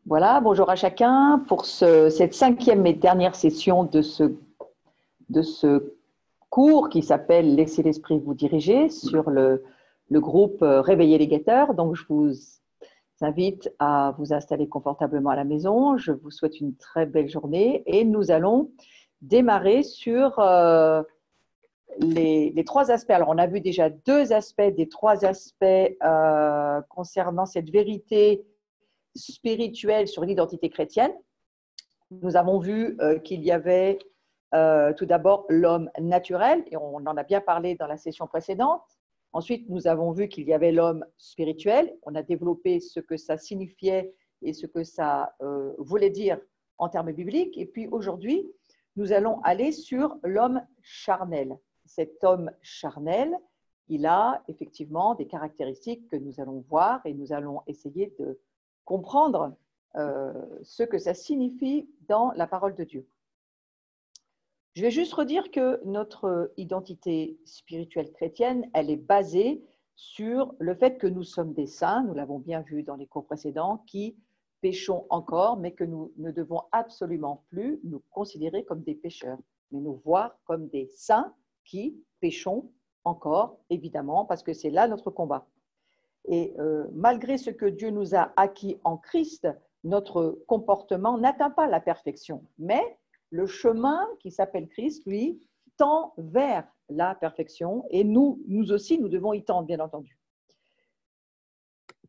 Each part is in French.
Voilà, bonjour à chacun pour cette cinquième et dernière session de ce cours qui s'appelle Laissez l'esprit vous diriger sur le groupe Réveiller les guetteurs. Donc, je vous invite à vous installer confortablement à la maison. Je vous souhaite une très belle journée et nous allons démarrer sur les trois aspects. Alors, on a vu déjà deux aspects des trois aspects concernant cette vérité spirituelle sur l'identité chrétienne. Nous avons vu qu'il y avait tout d'abord l'homme naturel, et on en a bien parlé dans la session précédente. Ensuite, nous avons vu qu'il y avait l'homme spirituel. On a développé ce que ça signifiait et ce que ça voulait dire en termes bibliques. Et puis aujourd'hui, nous allons aller sur l'homme charnel. Cet homme charnel, il a effectivement des caractéristiques que nous allons voir et nous allons essayer de comprendre ce que ça signifie dans la parole de Dieu. Je vais juste redire que notre identité spirituelle chrétienne, elle est basée sur le fait que nous sommes des saints, nous l'avons bien vu dans les cours précédents, qui péchons encore, mais que nous ne devons absolument plus nous considérer comme des pécheurs, mais nous voir comme des saints qui péchons encore, évidemment, parce que c'est là notre combat. Et malgré ce que Dieu nous a acquis en Christ, notre comportement n'atteint pas la perfection. Mais le chemin qui s'appelle Christ, lui, tend vers la perfection. Et nous aussi, nous devons y tendre, bien entendu.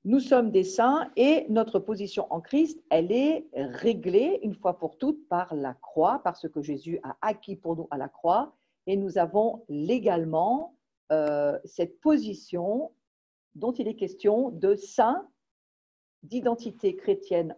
Nous sommes des saints et notre position en Christ, elle est réglée une fois pour toutes par la croix, par ce que Jésus a acquis pour nous à la croix. Et nous avons légalement cette position dont il est question de saints, d'identité chrétienne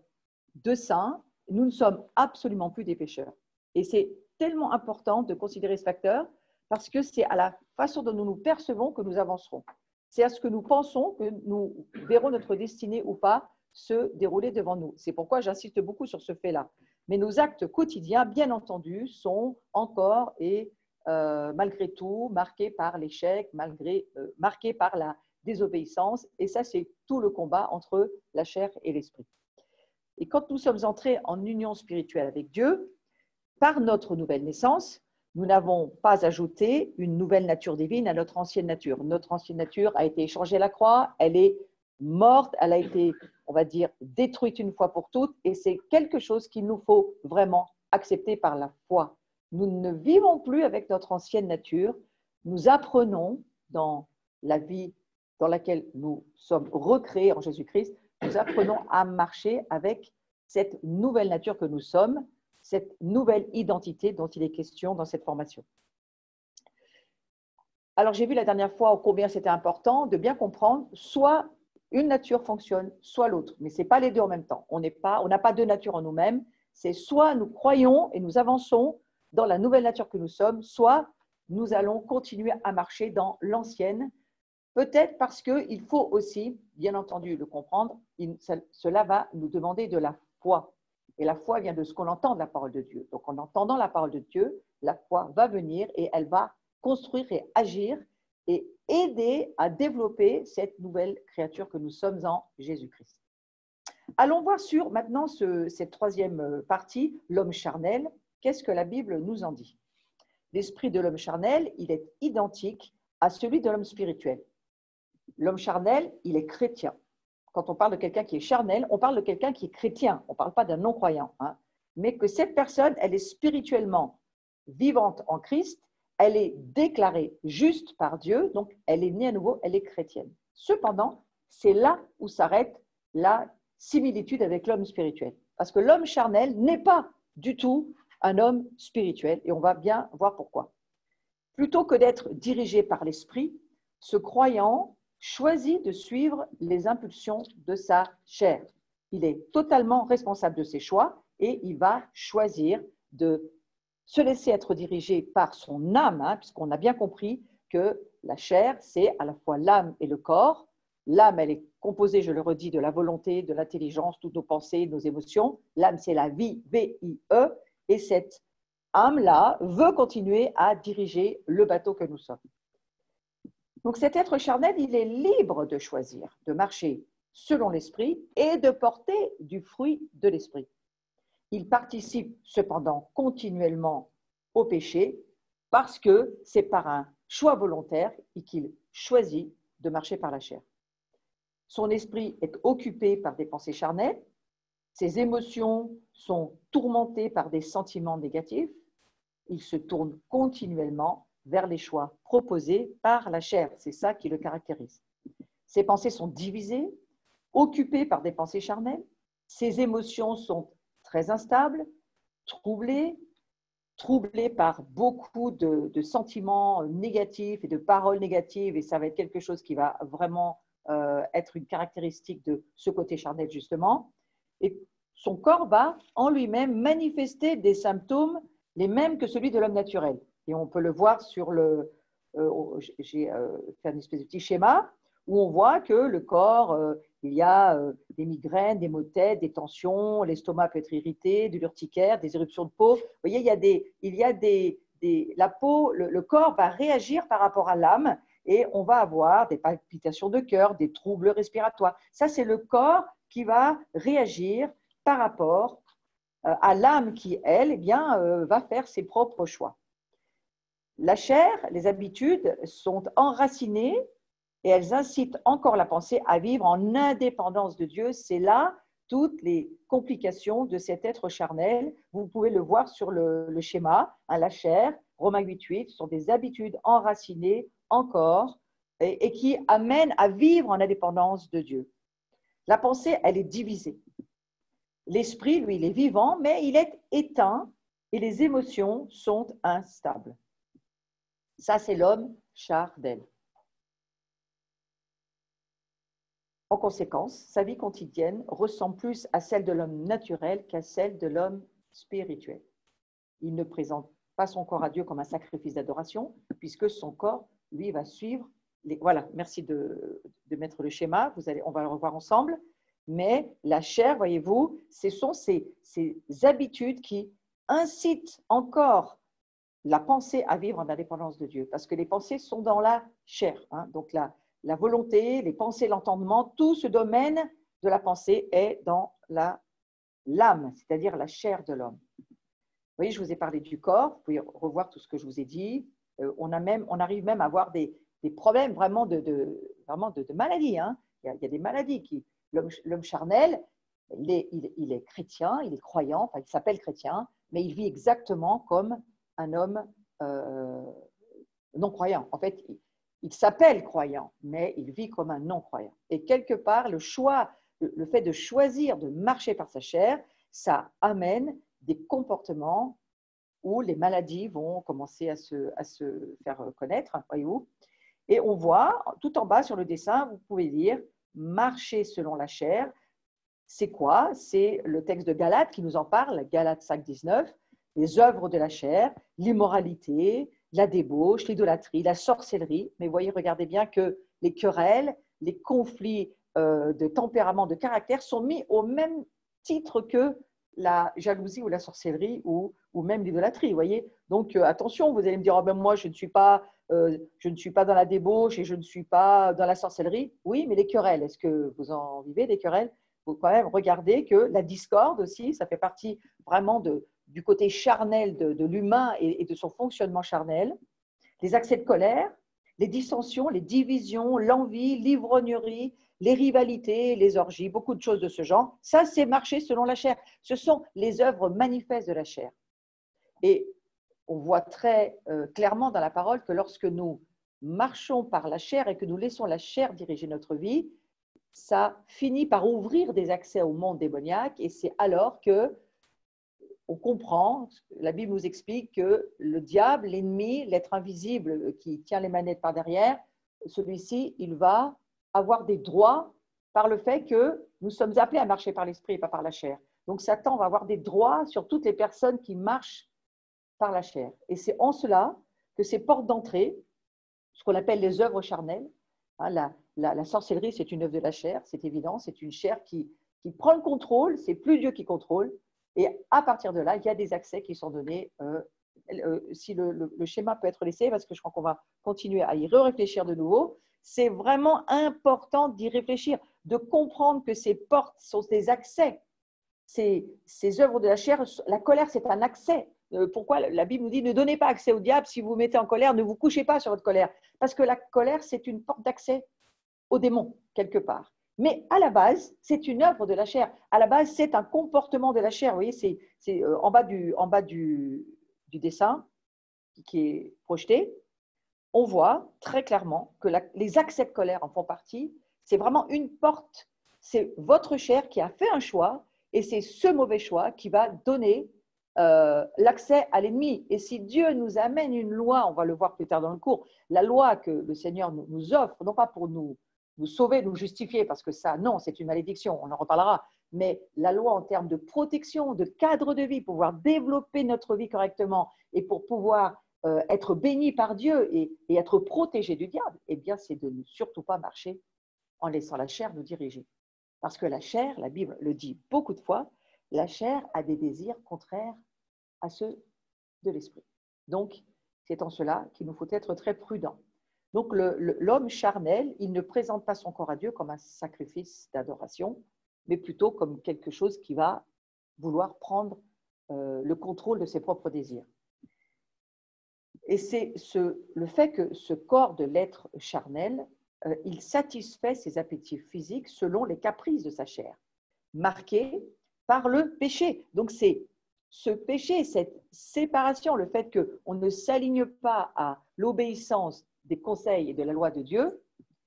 de saints. Nous ne sommes absolument plus des pécheurs. Et c'est tellement important de considérer ce facteur parce que c'est à la façon dont nous nous percevons que nous avancerons. C'est à ce que nous pensons que nous verrons notre destinée ou pas se dérouler devant nous. C'est pourquoi j'insiste beaucoup sur ce fait-là. Mais nos actes quotidiens, bien entendu, sont encore et malgré tout marqués par l'échec, marqués par la désobéissance, et ça, c'est tout le combat entre la chair et l'esprit. Et quand nous sommes entrés en union spirituelle avec Dieu, par notre nouvelle naissance, nous n'avons pas ajouté une nouvelle nature divine à notre ancienne nature. Notre ancienne nature a été échangée à la croix, elle est morte, elle a été, on va dire, détruite une fois pour toutes, et c'est quelque chose qu'il nous faut vraiment accepter par la foi. Nous ne vivons plus avec notre ancienne nature, nous apprenons dans la vie dans laquelle nous sommes recréés en Jésus-Christ, nous apprenons à marcher avec cette nouvelle nature que nous sommes, cette nouvelle identité dont il est question dans cette formation. Alors, j'ai vu la dernière fois combien c'était important de bien comprendre, soit une nature fonctionne, soit l'autre, mais ce n'est pas les deux en même temps. On n'a pas deux natures en nous-mêmes, c'est soit nous croyons et nous avançons dans la nouvelle nature que nous sommes, soit nous allons continuer à marcher dans l'ancienne. Peut-être parce qu'il faut aussi, bien entendu, le comprendre, cela va nous demander de la foi. Et la foi vient de ce qu'on entend de la parole de Dieu. Donc, en entendant la parole de Dieu, la foi va venir et elle va construire et agir et aider à développer cette nouvelle créature que nous sommes en Jésus-Christ. Allons voir sur maintenant cette troisième partie, l'homme charnel. Qu'est-ce que la Bible nous en dit? L'esprit de l'homme charnel, il est identique à celui de l'homme spirituel. L'homme charnel, il est chrétien. Quand on parle de quelqu'un qui est charnel, on parle de quelqu'un qui est chrétien. On ne parle pas d'un non-croyant. Mais que cette personne, elle est spirituellement vivante en Christ, elle est déclarée juste par Dieu, donc elle est née à nouveau, elle est chrétienne. Cependant, c'est là où s'arrête la similitude avec l'homme spirituel. Parce que l'homme charnel n'est pas du tout un homme spirituel, et on va bien voir pourquoi. Plutôt que d'être dirigé par l'esprit, ce croyant choisit de suivre les impulsions de sa chair. Il est totalement responsable de ses choix et il va choisir de se laisser être dirigé par son âme, puisqu'on a bien compris que la chair, c'est à la fois l'âme et le corps. L'âme, elle est composée, je le redis, de la volonté, de l'intelligence, toutes nos pensées, nos émotions. L'âme, c'est la vie, V-I-E, et cette âme-là veut continuer à diriger le bateau que nous sommes. Donc cet être charnel, il est libre de choisir, de marcher selon l'esprit et de porter du fruit de l'esprit. Il participe cependant continuellement au péché parce que c'est par un choix volontaire qu'il choisit de marcher par la chair. Son esprit est occupé par des pensées charnelles, ses émotions sont tourmentées par des sentiments négatifs, il se tourne continuellement vers les choix proposés par la chair. C'est ça qui le caractérise. Ses pensées sont divisées, occupées par des pensées charnelles, ses émotions sont très instables, troublées par beaucoup de sentiments négatifs et de paroles négatives, et ça va être quelque chose qui va vraiment être une caractéristique de ce côté charnel justement. Et son corps va en lui-même manifester des symptômes les mêmes que celui de l'homme naturel. Et on peut le voir sur le… j'ai fait un espèce de petit schéma où on voit que le corps, il y a des migraines, des maux de tête, des tensions, l'estomac peut être irrité, de l'urticaire, des éruptions de peau. Vous voyez, la peau, le corps va réagir par rapport à l'âme et on va avoir des palpitations de cœur, des troubles respiratoires. Ça, c'est le corps qui va réagir par rapport à l'âme qui, elle, eh bien, va faire ses propres choix. La chair, les habitudes sont enracinées et elles incitent encore la pensée à vivre en indépendance de Dieu. C'est là toutes les complications de cet être charnel. Vous pouvez le voir sur le schéma. La chair, Romains 8.8, sont des habitudes enracinées encore et qui amènent à vivre en indépendance de Dieu. La pensée, elle est divisée. L'esprit, lui, il est vivant, mais il est éteint et les émotions sont instables. Ça, c'est l'homme charnel. En conséquence, sa vie quotidienne ressemble plus à celle de l'homme naturel qu'à celle de l'homme spirituel. Il ne présente pas son corps à Dieu comme un sacrifice d'adoration, puisque son corps, lui, va suivre les… Voilà, merci de mettre le schéma, on va le revoir ensemble. Mais la chair, voyez-vous, ce sont ces habitudes qui incitent encore la pensée à vivre en indépendance de Dieu, parce que les pensées sont dans la chair. Donc la volonté, les pensées, l'entendement, tout ce domaine de la pensée est dans l'âme, c'est-à-dire la chair de l'homme. Vous voyez, je vous ai parlé du corps, vous pouvez revoir tout ce que je vous ai dit. On arrive même à avoir des problèmes vraiment de maladies. Il y a des maladies qui… L'homme charnel, il est chrétien, il est croyant, enfin, il s'appelle chrétien, mais il vit exactement comme un homme non-croyant. En fait, il s'appelle croyant, mais il vit comme un non-croyant. Et quelque part, le fait de choisir de marcher par sa chair, ça amène des comportements où les maladies vont commencer à se faire connaître, voyez-vous. Et on voit, tout en bas sur le dessin, vous pouvez lire « marcher selon la chair ». C'est quoi? C'est le texte de Galates qui nous en parle, Galates 5.19, les œuvres de la chair, l'immoralité, la débauche, l'idolâtrie, la sorcellerie. Mais voyez, regardez bien que les querelles, les conflits de tempérament, de caractère sont mis au même titre que la jalousie ou la sorcellerie ou même l'idolâtrie. Voyez. Donc attention, vous allez me dire, oh, ben, moi je ne suis pas dans la débauche et je ne suis pas dans la sorcellerie. Oui, mais les querelles, est-ce que vous en vivez des querelles? Il faut quand même regarder que la discorde aussi, ça fait partie vraiment du côté charnel de l'humain et de son fonctionnement charnel. Les accès de colère, les dissensions, les divisions, l'envie, l'ivrognerie, les rivalités, les orgies, beaucoup de choses de ce genre. Ça, c'est marcher selon la chair. Ce sont les œuvres manifestes de la chair. Et on voit très clairement dans la parole que lorsque nous marchons par la chair et que nous laissons la chair diriger notre vie, ça finit par ouvrir des accès au monde démoniaque et c'est alors que on comprend, la Bible nous explique que le diable, l'ennemi, l'être invisible qui tient les manettes par derrière, celui-ci, il va avoir des droits par le fait que nous sommes appelés à marcher par l'esprit et pas par la chair. Donc Satan va avoir des droits sur toutes les personnes qui marchent par la chair. Et c'est en cela que ces portes d'entrée, ce qu'on appelle les œuvres charnelles, la sorcellerie, c'est une œuvre de la chair, c'est évident, c'est une chair qui prend le contrôle, c'est plus Dieu qui contrôle. Et à partir de là, il y a des accès qui sont donnés. Si le schéma peut être laissé, parce que je crois qu'on va continuer à y réfléchir de nouveau, c'est vraiment important d'y réfléchir. de comprendre que ces portes sont des accès. Ces œuvres de la chair, la colère, c'est un accès. Pourquoi la Bible nous dit ne donnez pas accès au diable, si vous vous mettez en colère, ne vous couchez pas sur votre colère. Parce que la colère, c'est une porte d'accès au démon, quelque part. Mais à la base, c'est une œuvre de la chair. À la base, c'est un comportement de la chair. Vous voyez, c'est en bas du dessin qui est projeté, on voit très clairement que les accès de colère en font partie. C'est vraiment une porte. C'est votre chair qui a fait un choix et c'est ce mauvais choix qui va donner l'accès à l'ennemi. Et si Dieu nous amène une loi, on va le voir plus tard dans le cours, la loi que le Seigneur nous offre, non pas pour nous sauver, nous justifier, parce que ça, non, c'est une malédiction, on en reparlera, mais la loi en termes de protection, de cadre de vie, pour pouvoir développer notre vie correctement et pour pouvoir être béni par Dieu et être protégé du diable, eh bien, c'est de ne surtout pas marcher en laissant la chair nous diriger. Parce que la chair, la Bible le dit beaucoup de fois, la chair a des désirs contraires à ceux de l'esprit. Donc, c'est en cela qu'il nous faut être très prudents. Donc, l'homme charnel, il ne présente pas son corps à Dieu comme un sacrifice d'adoration, mais plutôt comme quelque chose qui va vouloir prendre le contrôle de ses propres désirs. Et c'est le fait que ce corps de l'être charnel, il satisfait ses appétits physiques selon les caprices de sa chair, marqués par le péché. Donc, c'est ce péché, cette séparation, le fait qu'on ne s'aligne pas à l'obéissance des conseils et de la loi de Dieu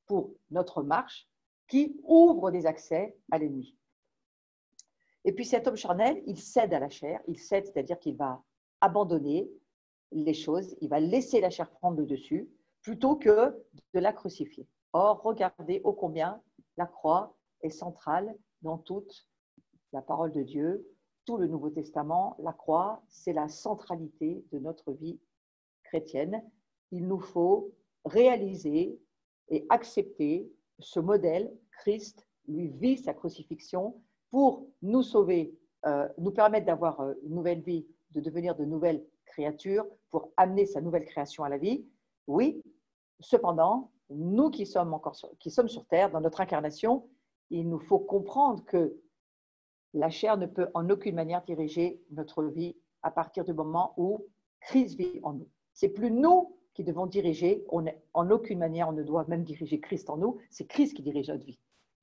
pour notre marche, qui ouvre des accès à l'ennemi. Et puis cet homme charnel, il cède à la chair, il cède, c'est-à-dire qu'il va abandonner les choses, il va laisser la chair prendre le dessus, plutôt que de la crucifier. Or, regardez ô combien la croix est centrale dans toute la parole de Dieu, tout le Nouveau Testament. La croix, c'est la centralité de notre vie chrétienne. Il nous faut réaliser et accepter ce modèle. Christ, lui, vit sa crucifixion pour nous sauver, nous permettre d'avoir une nouvelle vie, de devenir de nouvelles créatures, pour amener sa nouvelle création à la vie. Oui, cependant, nous qui sommes sur terre, dans notre incarnation, il nous faut comprendre que la chair ne peut en aucune manière diriger notre vie à partir du moment où Christ vit en nous. C'est plus nous qui devons diriger, en aucune manière on ne doit même diriger Christ en nous, c'est Christ qui dirige notre vie.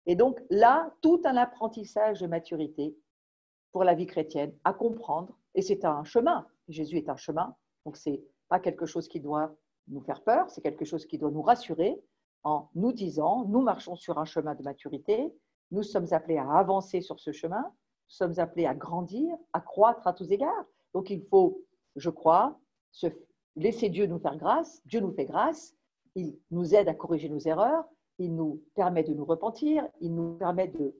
Et donc là, tout un apprentissage de maturité pour la vie chrétienne à comprendre, et c'est un chemin, Jésus est un chemin, donc ce n'est pas quelque chose qui doit nous faire peur, c'est quelque chose qui doit nous rassurer en nous disant, nous marchons sur un chemin de maturité, nous sommes appelés à avancer sur ce chemin, nous sommes appelés à grandir, à croître à tous égards. Donc il faut, je crois, laisser Dieu nous faire grâce. Dieu nous fait grâce, il nous aide à corriger nos erreurs, il nous permet de nous repentir, il nous permet de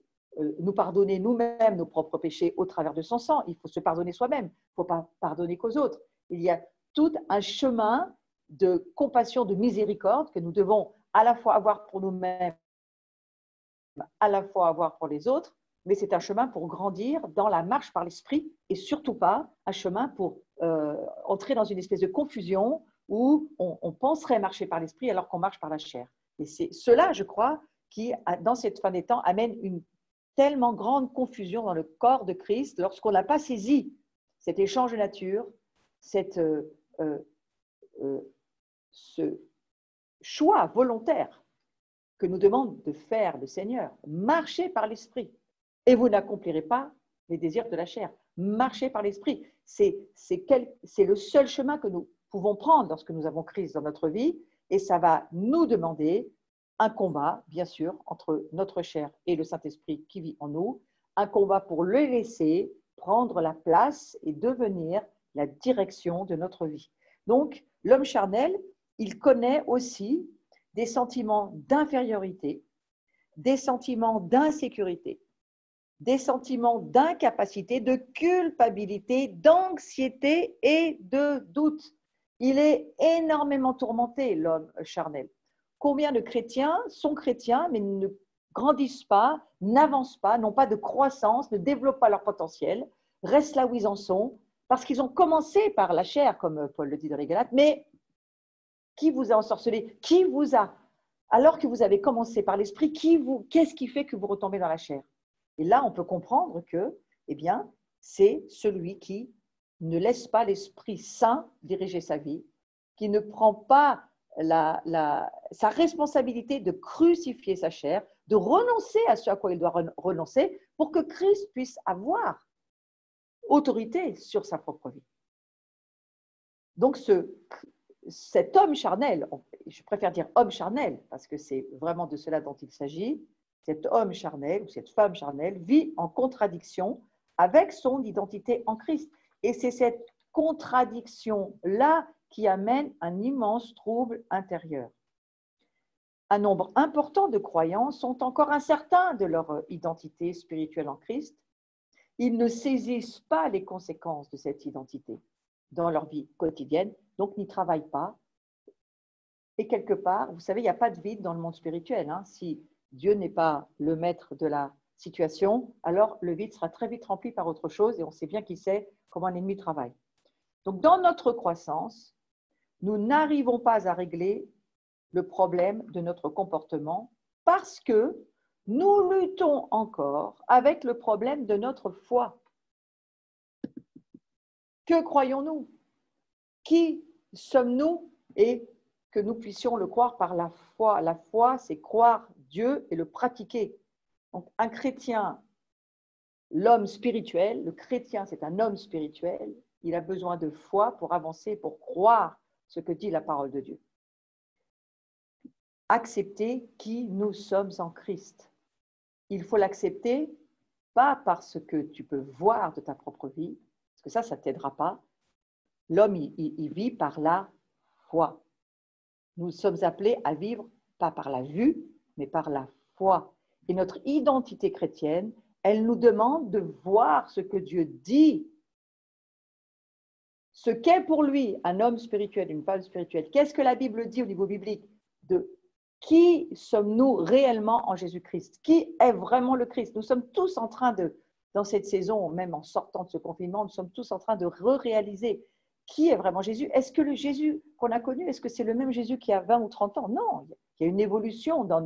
nous pardonner nous-mêmes nos propres péchés au travers de son sang. Il faut se pardonner soi-même, il ne faut pas pardonner qu'aux autres. Il y a tout un chemin de compassion, de miséricorde que nous devons à la fois avoir pour nous-mêmes, à la fois avoir pour les autres, mais c'est un chemin pour grandir dans la marche par l'esprit et surtout pas un chemin pour entrer dans une espèce de confusion où on penserait marcher par l'esprit alors qu'on marche par la chair. Et c'est cela, je crois, qui, dans cette fin des temps, amène une tellement grande confusion dans le corps de Christ lorsqu'on n'a pas saisi cet échange de nature, ce choix volontaire que nous demande de faire le Seigneur. Marchez par l'esprit et vous n'accomplirez pas les désirs de la chair. Marchez par l'esprit. C'est le seul chemin que nous pouvons prendre lorsque nous avons Christ dans notre vie et ça va nous demander un combat, bien sûr, entre notre chair et le Saint-Esprit qui vit en nous, un combat pour le laisser prendre la place et devenir la direction de notre vie. Donc, l'homme charnel, il connaît aussi des sentiments d'infériorité, des sentiments d'insécurité, des sentiments d'incapacité, de culpabilité, d'anxiété et de doute. Il est énormément tourmenté, l'homme charnel. Combien de chrétiens sont chrétiens, mais ne grandissent pas, n'avancent pas, n'ont pas de croissance, ne développent pas leur potentiel, restent là où ils en sont, parce qu'ils ont commencé par la chair, comme Paul le dit dans les Galates, mais qui vous a ensorcelé? Qui vous a Alors que vous avez commencé par l'esprit, qu'est-ce qui fait que vous retombez dans la chair? Et là, on peut comprendre que, eh bien, c'est celui qui ne laisse pas l'Esprit Saint diriger sa vie, qui ne prend pas sa responsabilité de crucifier sa chair, de renoncer à ce à quoi il doit renoncer pour que Christ puisse avoir autorité sur sa propre vie. Donc, cet homme charnel, je préfère dire homme charnel, parce que c'est vraiment de cela dont il s'agit, cet homme charnel ou cette femme charnelle vit en contradiction avec son identité en Christ. Et c'est cette contradiction-là qui amène un immense trouble intérieur. Un nombre important de croyants sont encore incertains de leur identité spirituelle en Christ. Ils ne saisissent pas les conséquences de cette identité dans leur vie quotidienne, donc n'y travaillent pas. Et quelque part, vous savez, il n'y a pas de vide dans le monde spirituel. Si Dieu n'est pas le maître de la situation, alors le vide sera très vite rempli par autre chose et on sait bien qui sait comment l'ennemi travaille. Donc, dans notre croissance, nous n'arrivons pas à régler le problème de notre comportement parce que nous luttons encore avec le problème de notre foi. Que croyons-nous? Qui sommes-nous? Et que nous puissions le croire par la foi. La foi, c'est croire Dieu et le pratiquer. Donc, un chrétien, l'homme spirituel, le chrétien, c'est un homme spirituel, il a besoin de foi pour avancer, pour croire ce que dit la parole de Dieu. Accepter qui nous sommes en Christ. Il faut l'accepter, pas parce que tu peux voir de ta propre vie, parce que ça ne t'aidera pas. L'homme, il vit par la foi. Nous sommes appelés à vivre, pas par la vue, mais par la foi. Et notre identité chrétienne, elle nous demande de voir ce que Dieu dit, ce qu'est pour lui un homme spirituel, une femme spirituelle. Qu'est-ce que la Bible dit au niveau biblique de qui sommes-nous réellement en Jésus-Christ? Qui est vraiment le Christ? Nous sommes tous en train de, dans cette saison, même en sortant de ce confinement, nous sommes tous en train de réaliser qui est vraiment Jésus. Est-ce que le Jésus qu'on a connu, est-ce que c'est le même Jésus qui a 20 ou 30 ans? Non, il y a une évolution dans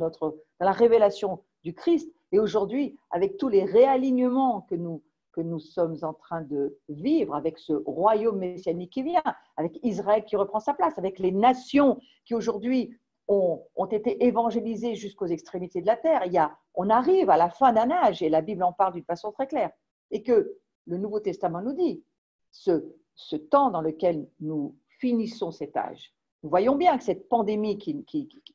la révélation du Christ. Et aujourd'hui, avec tous les réalignements que nous sommes en train de vivre, avec ce royaume messianique qui vient, avec Israël qui reprend sa place, avec les nations qui aujourd'hui ont été évangélisées jusqu'aux extrémités de la terre. On arrive à la fin d'un âge, et la Bible en parle d'une façon très claire, et que le Nouveau Testament nous dit, ce temps dans lequel nous finissons cet âge, nous voyons bien que cette pandémie,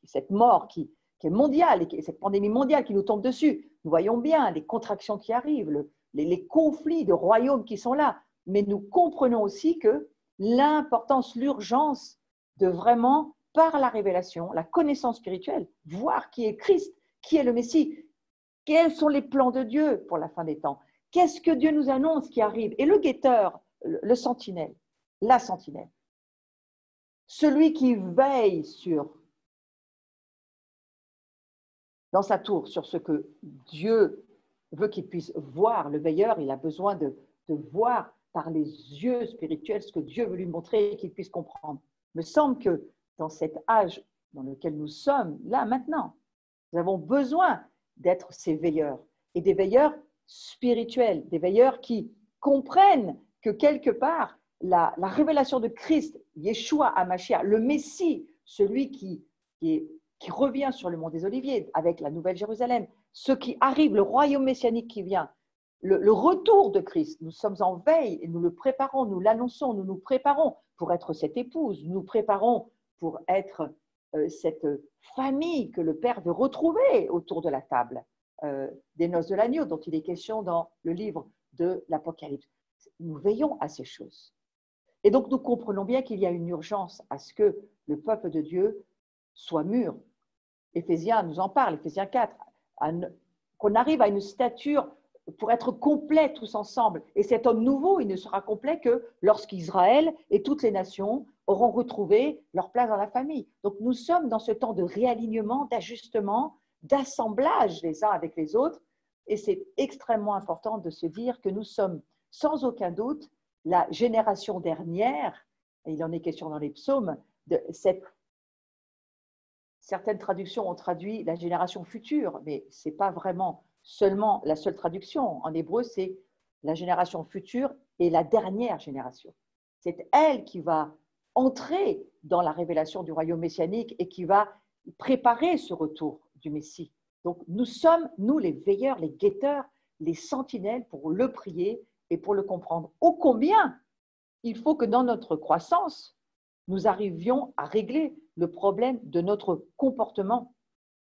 cette mort qui est mondiale, et cette pandémie mondiale qui nous tombe dessus, nous voyons bien les contractions qui arrivent, les conflits de royaumes qui sont là, mais nous comprenons aussi que l'importance, l'urgence de vraiment, par la révélation, la connaissance spirituelle, voir qui est Christ, qui est le Messie, quels sont les plans de Dieu pour la fin des temps, qu'est-ce que Dieu nous annonce qui arrive. Et le guetteur, le sentinelle, la sentinelle, celui qui veille dans sa tour sur ce que Dieu veut qu'il puisse voir, le veilleur, il a besoin de voir par les yeux spirituels ce que Dieu veut lui montrer et qu'il puisse comprendre. Il me semble que dans cet âge dans lequel nous sommes, là, maintenant, nous avons besoin d'être ces veilleurs, et des veilleurs spirituels, des veilleurs qui comprennent que quelque part, la révélation de Christ, Yeshua HaMashiach, le Messie, celui qui revient sur le mont des Oliviers avec la Nouvelle Jérusalem, ce qui arrive, le royaume messianique qui vient, le retour de Christ, nous sommes en veille et nous le préparons, nous l'annonçons, nous nous préparons pour être cette épouse, nous nous préparons pour être cette famille que le Père veut retrouver autour de la table des noces de l'agneau dont il est question dans le livre de l'Apocalypse. Nous veillons à ces choses. Et donc nous comprenons bien qu'il y a une urgence à ce que le peuple de Dieu soit mûr. Éphésiens nous en parle, Éphésiens 4, qu'on arrive à une stature pour être complet tous ensemble. Et cet homme nouveau, il ne sera complet que lorsqu'Israël et toutes les nations auront retrouvé leur place dans la famille. Donc nous sommes dans ce temps de réalignement, d'ajustement, d'assemblage les uns avec les autres. Et c'est extrêmement important de se dire que nous sommes sans aucun doute la génération dernière, et il en est question dans les psaumes, de cette certaines traductions ont traduit la génération future, mais ce n'est pas vraiment seulement la seule traduction. En hébreu, c'est la génération future et la dernière génération. C'est elle qui va entrer dans la révélation du royaume messianique et qui va préparer ce retour du Messie. Donc nous sommes, nous les veilleurs, les guetteurs, les sentinelles pour le prier et pour le comprendre. Ô combien il faut que dans notre croissance, nous arrivions à régler le problème de notre comportement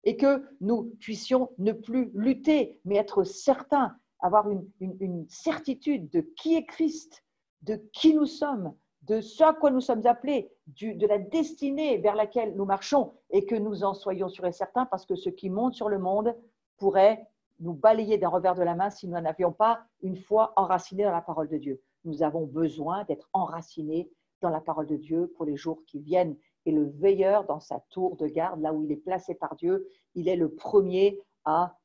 et que nous puissions ne plus lutter, mais être certains, avoir une certitude de qui est Christ, de qui nous sommes, de ce à quoi nous sommes appelés, de la destinée vers laquelle nous marchons et que nous en soyons sûrs et certains parce que ce qui monte sur le monde pourrait nous balayer d'un revers de la main si nous n'avions pas une foi enracinée dans la parole de Dieu. Nous avons besoin d'être enracinés dans la parole de Dieu pour les jours qui viennent. Et le veilleur dans sa tour de garde, là où il est placé par Dieu, il est le premier à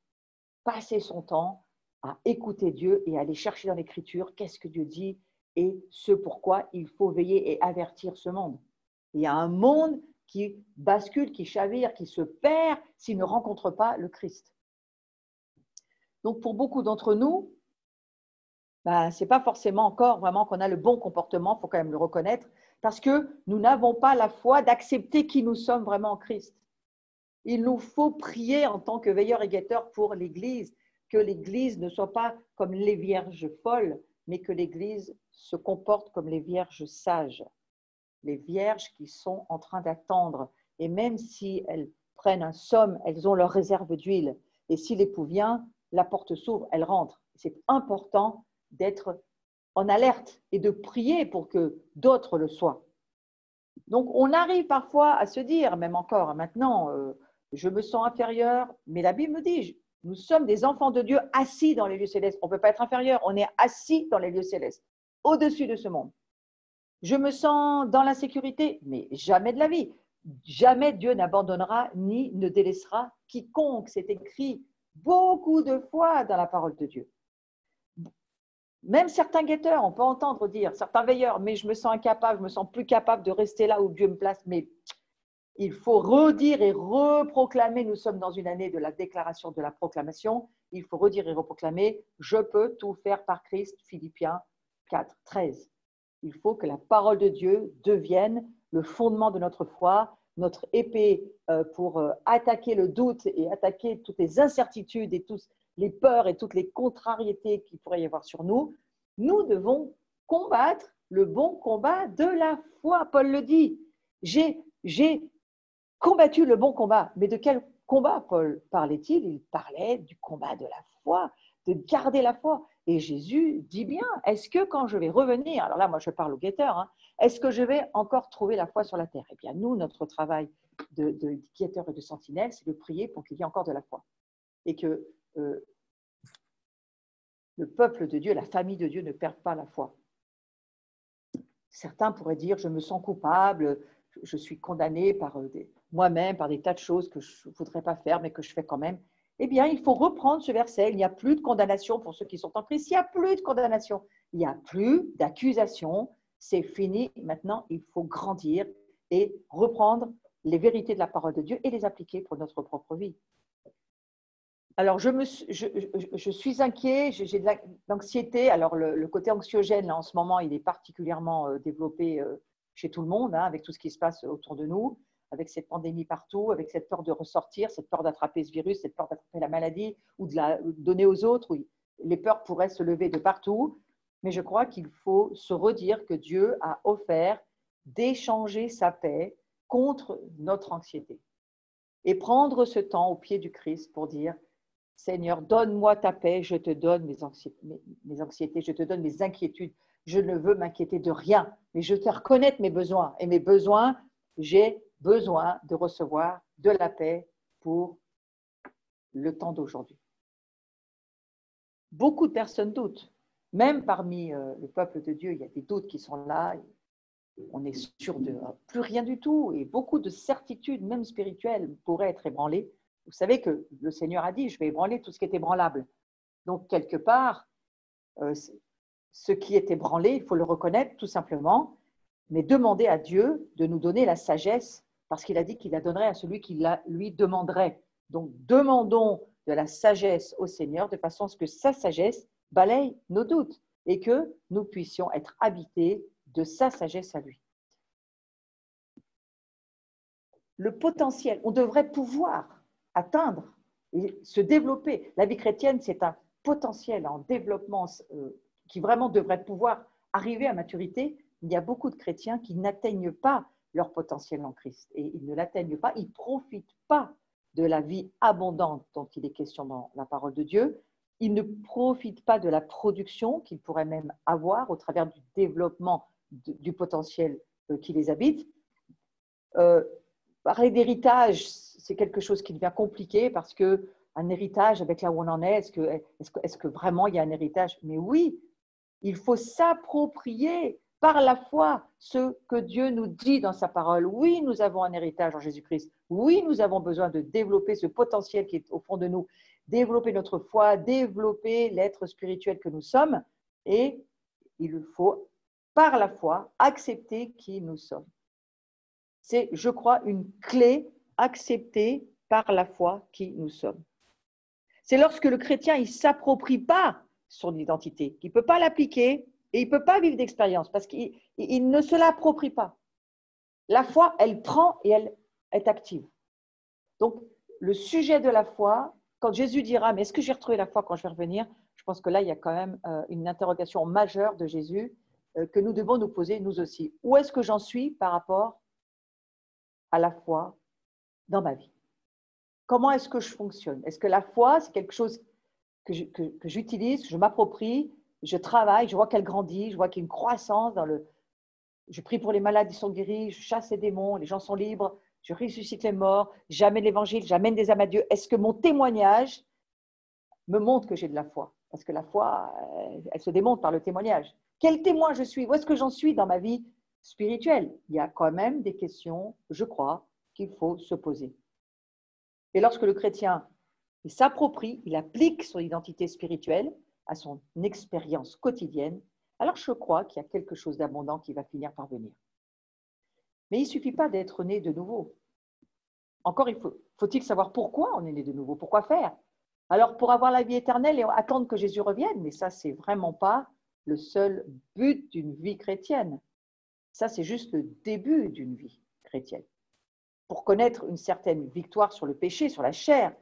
passer son temps, à écouter Dieu et à aller chercher dans l'Écriture qu'est-ce que Dieu dit et ce pourquoi il faut veiller et avertir ce monde. Il y a un monde qui bascule, qui chavire, qui se perd s'il ne rencontre pas le Christ. Donc pour beaucoup d'entre nous, ce n'est pas forcément encore vraiment qu'on a le bon comportement, il faut quand même le reconnaître, parce que nous n'avons pas la foi d'accepter qui nous sommes vraiment en Christ. Il nous faut prier en tant que veilleurs et guetteurs pour l'Église, que l'Église ne soit pas comme les vierges folles, mais que l'Église se comporte comme les vierges sages, les vierges qui sont en train d'attendre. Et même si elles prennent un somme, elles ont leur réserve d'huile. Et si l'époux vient, la porte s'ouvre, elles rentrent. C'est important d'être en alerte et de prier pour que d'autres le soient. Donc, on arrive parfois à se dire, même encore maintenant, je me sens inférieur, mais la Bible me dit, nous sommes des enfants de Dieu assis dans les lieux célestes. On ne peut pas être inférieur, on est assis dans les lieux célestes, au-dessus de ce monde. Je me sens dans l'insécurité, mais jamais de la vie. Jamais Dieu n'abandonnera ni ne délaissera quiconque. C'est écrit beaucoup de fois dans la parole de Dieu. Même certains guetteurs, on peut entendre dire, certains veilleurs, mais je me sens incapable, je me sens plus capable de rester là où Dieu me place. Mais il faut redire et reproclamer, nous sommes dans une année de la déclaration de la proclamation, il faut redire et reproclamer, je peux tout faire par Christ, Philippiens 4, 13. Il faut que la parole de Dieu devienne le fondement de notre foi, notre épée pour attaquer le doute et attaquer toutes les incertitudes et toutes les peurs et toutes les contrariétés qu'il pourrait y avoir sur nous. Nous devons combattre le bon combat de la foi. Paul le dit. J'ai combattu le bon combat. Mais de quel combat, Paul, parlait-il? Il parlait du combat de la foi, de garder la foi. Et Jésus dit bien, est-ce que quand je vais revenir, alors là, moi je parle aux guetteurs, est-ce que je vais encore trouver la foi sur la terre? Eh bien, nous, notre travail de guetteurs et de sentinelles, c'est de prier pour qu'il y ait encore de la foi. Et que le peuple de Dieu, la famille de Dieu ne perde pas la foi. Certains pourraient dire, je me sens coupable, je suis condamné par moi-même, par des tas de choses que je ne voudrais pas faire, mais que je fais quand même. Eh bien, il faut reprendre ce verset. Il n'y a plus de condamnation pour ceux qui sont en Christ. Il n'y a plus de condamnation. Il n'y a plus d'accusation. C'est fini. Maintenant, il faut grandir et reprendre les vérités de la parole de Dieu et les appliquer pour notre propre vie. Alors, je suis inquiet, j'ai de l'anxiété. Alors, le côté anxiogène, là, en ce moment, il est particulièrement développé chez tout le monde, avec tout ce qui se passe autour de nous, avec cette pandémie partout, avec cette peur de ressortir, cette peur d'attraper ce virus, cette peur d'attraper la maladie ou de la donner aux autres. Oui. Les peurs pourraient se lever de partout, mais je crois qu'il faut se redire que Dieu a offert d'échanger sa paix contre notre anxiété et prendre ce temps au pied du Christ pour dire « Seigneur, donne-moi ta paix, je te donne mes anxiétés, je te donne mes inquiétudes. Je ne veux m'inquiéter de rien, mais je te reconnaître mes besoins. Et mes besoins, j'ai besoin de recevoir de la paix pour le temps d'aujourd'hui. » Beaucoup de personnes doutent. Même parmi le peuple de Dieu, il y a des doutes qui sont là. On est sûr de plus rien du tout. Et beaucoup de certitudes, même spirituelles, pourraient être ébranlées. Vous savez que le Seigneur a dit, je vais ébranler tout ce qui est ébranlable. Donc, quelque part, ce qui est ébranlé, il faut le reconnaître tout simplement, mais demander à Dieu de nous donner la sagesse parce qu'il a dit qu'il la donnerait à celui qui la lui demanderait. Donc, demandons de la sagesse au Seigneur de façon à ce que sa sagesse balaye nos doutes et que nous puissions être habités de sa sagesse à lui. Le potentiel, on devrait pouvoir atteindre et se développer. La vie chrétienne, c'est un potentiel en développement qui vraiment devrait pouvoir arriver à maturité. Il y a beaucoup de chrétiens qui n'atteignent pas leur potentiel en Christ et ils ne l'atteignent pas, ils ne profitent pas de la vie abondante dont il est question dans la parole de Dieu. Ils ne profitent pas de la production qu'ils pourraient même avoir au travers du développement du potentiel qui les habite. Parler d'héritage, c'est quelque chose qui devient compliqué parce qu'un héritage, avec là où on en est, est-ce que vraiment il y a un héritage? Mais oui, il faut s'approprier par la foi ce que Dieu nous dit dans sa parole. Oui, nous avons un héritage en Jésus-Christ. Oui, nous avons besoin de développer ce potentiel qui est au fond de nous, développer notre foi, développer l'être spirituel que nous sommes. Et il faut, par la foi, accepter qui nous sommes. C'est, je crois, une clé, accepter par la foi qui nous sommes. C'est lorsque le chrétien ne s'approprie pas son identité, qu'il ne peut pas l'appliquer et il ne peut pas vivre d'expérience parce qu'il ne se l'approprie pas. La foi, elle prend et elle est active. Donc, le sujet de la foi, quand Jésus dira « mais est-ce que j'ai retrouvé la foi quand je vais revenir ?» Je pense que là, il y a quand même une interrogation majeure de Jésus que nous devons nous poser nous aussi. Où est-ce que j'en suis par rapport à la foi dans ma vie? Comment est-ce que je fonctionne? Est-ce que la foi, c'est quelque chose que j'utilise, que je m'approprie, je travaille, je vois qu'elle grandit, je vois qu'il y a une croissance dans le... Je prie pour les malades, ils sont guéris, je chasse les démons, les gens sont libres, je ressuscite les morts, j'amène l'évangile, j'amène des âmes à Dieu. Est-ce que mon témoignage me montre que j'ai de la foi? Parce que la foi, elle se démontre par le témoignage. Quel témoin je suis? Où est-ce que j'en suis dans ma vie spirituelle? Il y a quand même des questions, je crois, qu'il faut se poser. Et lorsque le chrétien il s'approprie, il applique son identité spirituelle à son expérience quotidienne, alors je crois qu'il y a quelque chose d'abondant qui va finir par venir. Mais il ne suffit pas d'être né de nouveau. Encore, faut-il savoir pourquoi on est né de nouveau, pourquoi faire? Alors, pour avoir la vie éternelle et attendre que Jésus revienne, mais ça, ce n'est vraiment pas le seul but d'une vie chrétienne. Ça, c'est juste le début d'une vie chrétienne. Pour connaître une certaine victoire sur le péché, sur la chair,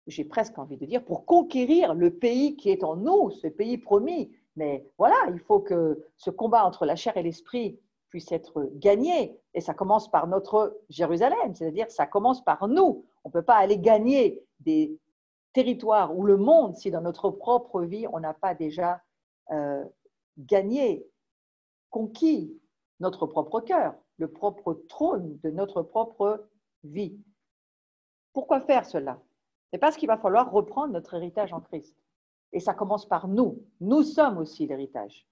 j'ai presque envie de dire, pour conquérir le pays qui est en nous, ce pays promis. Mais voilà, il faut que ce combat entre la chair et l'esprit puisse être gagné. Et ça commence par notre Jérusalem, c'est-à-dire ça commence par nous. On ne peut pas aller gagner des territoires ou le monde si dans notre propre vie, on n'a pas déjà gagné, conquis notre propre cœur, le propre trône de notre propre vie. Pourquoi faire cela? C'est parce qu'il va falloir reprendre notre héritage en Christ. Et ça commence par nous. Nous sommes aussi l'héritage.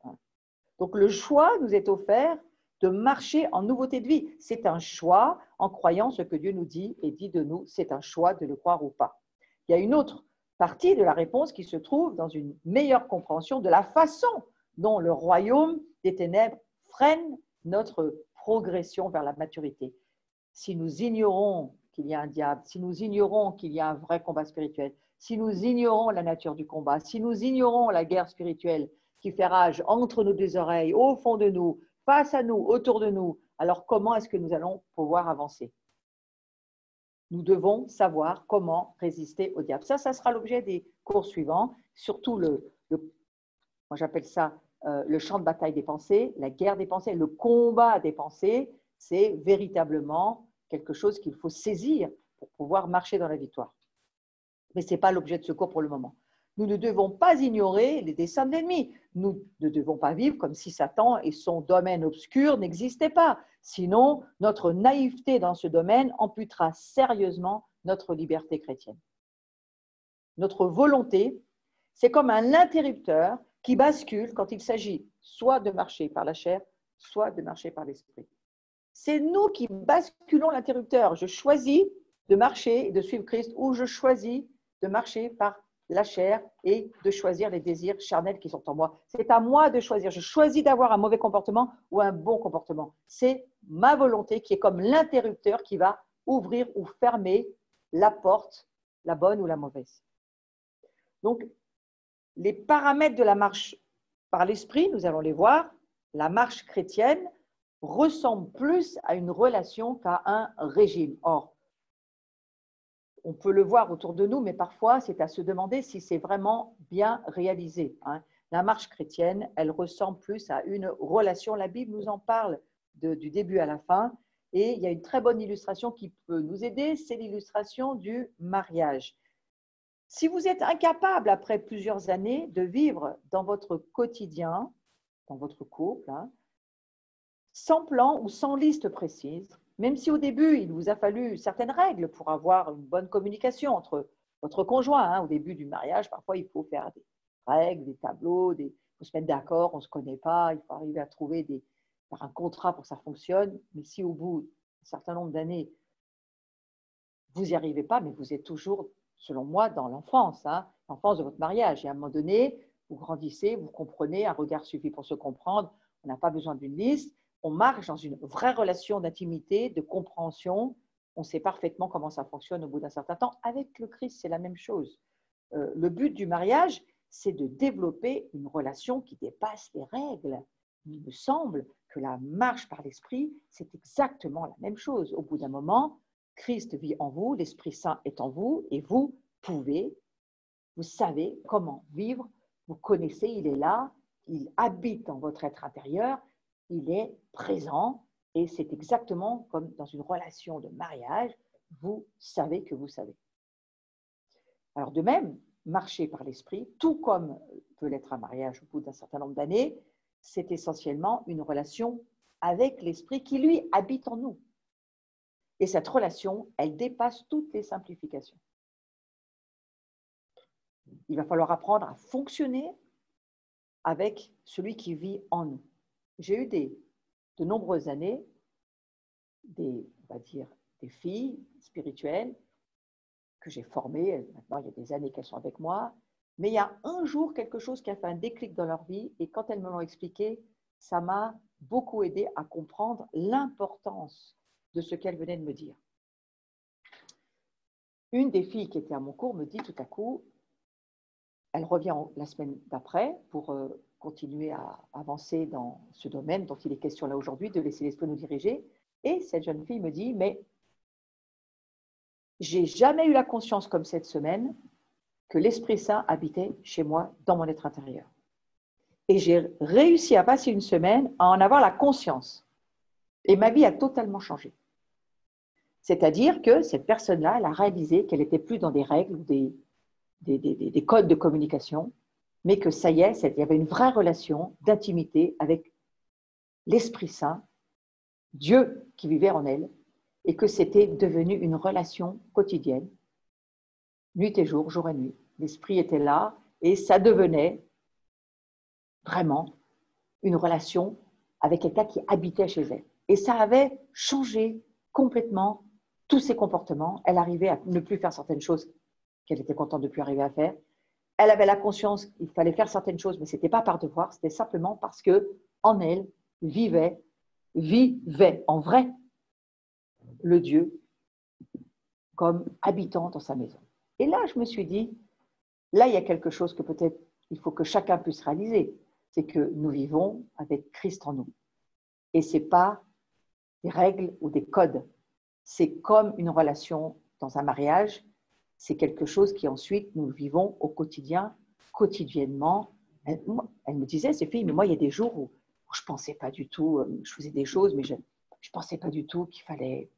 Donc le choix nous est offert de marcher en nouveauté de vie. C'est un choix en croyant ce que Dieu nous dit et dit de nous. C'est un choix de le croire ou pas. Il y a une autre partie de la réponse qui se trouve dans une meilleure compréhension de la façon dont le royaume des ténèbres freine notre progression vers la maturité. Si nous ignorons qu'il y a un diable, si nous ignorons qu'il y a un vrai combat spirituel, si nous ignorons la nature du combat, si nous ignorons la guerre spirituelle qui fait rage entre nos deux oreilles, au fond de nous, face à nous, autour de nous, alors comment est-ce que nous allons pouvoir avancer? Nous devons savoir comment résister au diable. Ça sera l'objet des cours suivants, surtout moi j'appelle ça le champ de bataille des pensées, la guerre des pensées, le combat des pensées, c'est véritablement quelque chose qu'il faut saisir pour pouvoir marcher dans la victoire. Mais ce n'est pas l'objet de ce cours pour le moment. Nous ne devons pas ignorer les desseins de l'ennemi. Nous ne devons pas vivre comme si Satan et son domaine obscur n'existaient pas. Sinon, notre naïveté dans ce domaine amputera sérieusement notre liberté chrétienne. Notre volonté, c'est comme un interrupteur qui bascule quand il s'agit soit de marcher par la chair, soit de marcher par l'esprit. C'est nous qui basculons l'interrupteur. Je choisis de marcher et de suivre Christ ou je choisis de marcher par la chair et de choisir les désirs charnels qui sont en moi. C'est à moi de choisir. Je choisis d'avoir un mauvais comportement ou un bon comportement. C'est ma volonté qui est comme l'interrupteur qui va ouvrir ou fermer la porte, la bonne ou la mauvaise. Donc, les paramètres de la marche par l'esprit, nous allons les voir. La marche chrétienne ressemble plus à une relation qu'à un régime. Or, on peut le voir autour de nous, mais parfois, c'est à se demander si c'est vraiment bien réalisé. La marche chrétienne, elle ressemble plus à une relation. La Bible nous en parle du début à la fin. Et il y a une très bonne illustration qui peut nous aider, c'est l'illustration du mariage. Si vous êtes incapable, après plusieurs années, de vivre dans votre quotidien, dans votre couple, sans plan ou sans liste précise, même si au début, il vous a fallu certaines règles pour avoir une bonne communication entre votre conjoint. Au début du mariage, parfois, il faut faire des règles, des tableaux, il faut se mettre d'accord, on ne se connaît pas, il faut arriver à trouver faire un contrat pour que ça fonctionne. Mais si au bout d'un certain nombre d'années, vous n'y arrivez pas, mais vous êtes toujours, selon moi, dans l'enfance, l'enfance de votre mariage. Et à un moment donné, vous grandissez, vous comprenez, un regard suffit pour se comprendre, on n'a pas besoin d'une liste. On marche dans une vraie relation d'intimité, de compréhension. On sait parfaitement comment ça fonctionne au bout d'un certain temps. Avec le Christ, c'est la même chose. Le but du mariage, c'est de développer une relation qui dépasse les règles. Il me semble que la marche par l'esprit, c'est exactement la même chose. Au bout d'un moment, Christ vit en vous, l'Esprit Saint est en vous, et vous savez comment vivre. Vous connaissez, il est là, il habite dans votre être intérieur. Il est présent et c'est exactement comme dans une relation de mariage, vous savez que vous savez. Alors de même, marcher par l'esprit, tout comme peut l'être un mariage au bout d'un certain nombre d'années, c'est essentiellement une relation avec l'esprit qui, lui, habite en nous. Et cette relation, elle dépasse toutes les simplifications. Il va falloir apprendre à fonctionner avec celui qui vit en nous. J'ai eu de nombreuses années, on va dire, des filles spirituelles que j'ai formées. Maintenant, il y a des années qu'elles sont avec moi. Mais il y a un jour quelque chose qui a fait un déclic dans leur vie. Et quand elles me l'ont expliqué, ça m'a beaucoup aidé à comprendre l'importance de ce qu'elles venaient de me dire. Une des filles qui était à mon cours me dit tout à coup, elle revient la semaine d'après pour continuer à avancer dans ce domaine dont il est question là aujourd'hui, de laisser l'esprit nous diriger. Et cette jeune fille me dit, mais j'ai jamais eu la conscience comme cette semaine que l'Esprit Saint habitait chez moi dans mon être intérieur. Et j'ai réussi à passer une semaine à en avoir la conscience. Et ma vie a totalement changé. C'est-à-dire que cette personne-là, elle a réalisé qu'elle n'était plus dans des règles ou des codes de communication, mais que ça y est, il y avait une vraie relation d'intimité avec l'Esprit Saint, Dieu qui vivait en elle, et que c'était devenu une relation quotidienne, nuit et jour, jour et nuit. L'Esprit était là et ça devenait vraiment une relation avec quelqu'un qui habitait chez elle. Et ça avait changé complètement tous ses comportements. Elle arrivait à ne plus faire certaines choses qu'elle était contente de ne plus arriver à faire. Elle avait la conscience qu'il fallait faire certaines choses, mais ce n'était pas par devoir, c'était simplement parce qu'en elle vivait en vrai le Dieu comme habitant dans sa maison. Et là, je me suis dit, là, il y a quelque chose que peut-être il faut que chacun puisse réaliser, c'est que nous vivons avec Christ en nous. Et ce n'est pas des règles ou des codes, c'est comme une relation dans un mariage, c'est quelque chose qui ensuite nous vivons au quotidien, quotidiennement. Elle me disait, ces filles, mais moi, il y a des jours où je ne pensais pas du tout, je faisais des choses, mais je ne pensais pas du tout qu'il fallait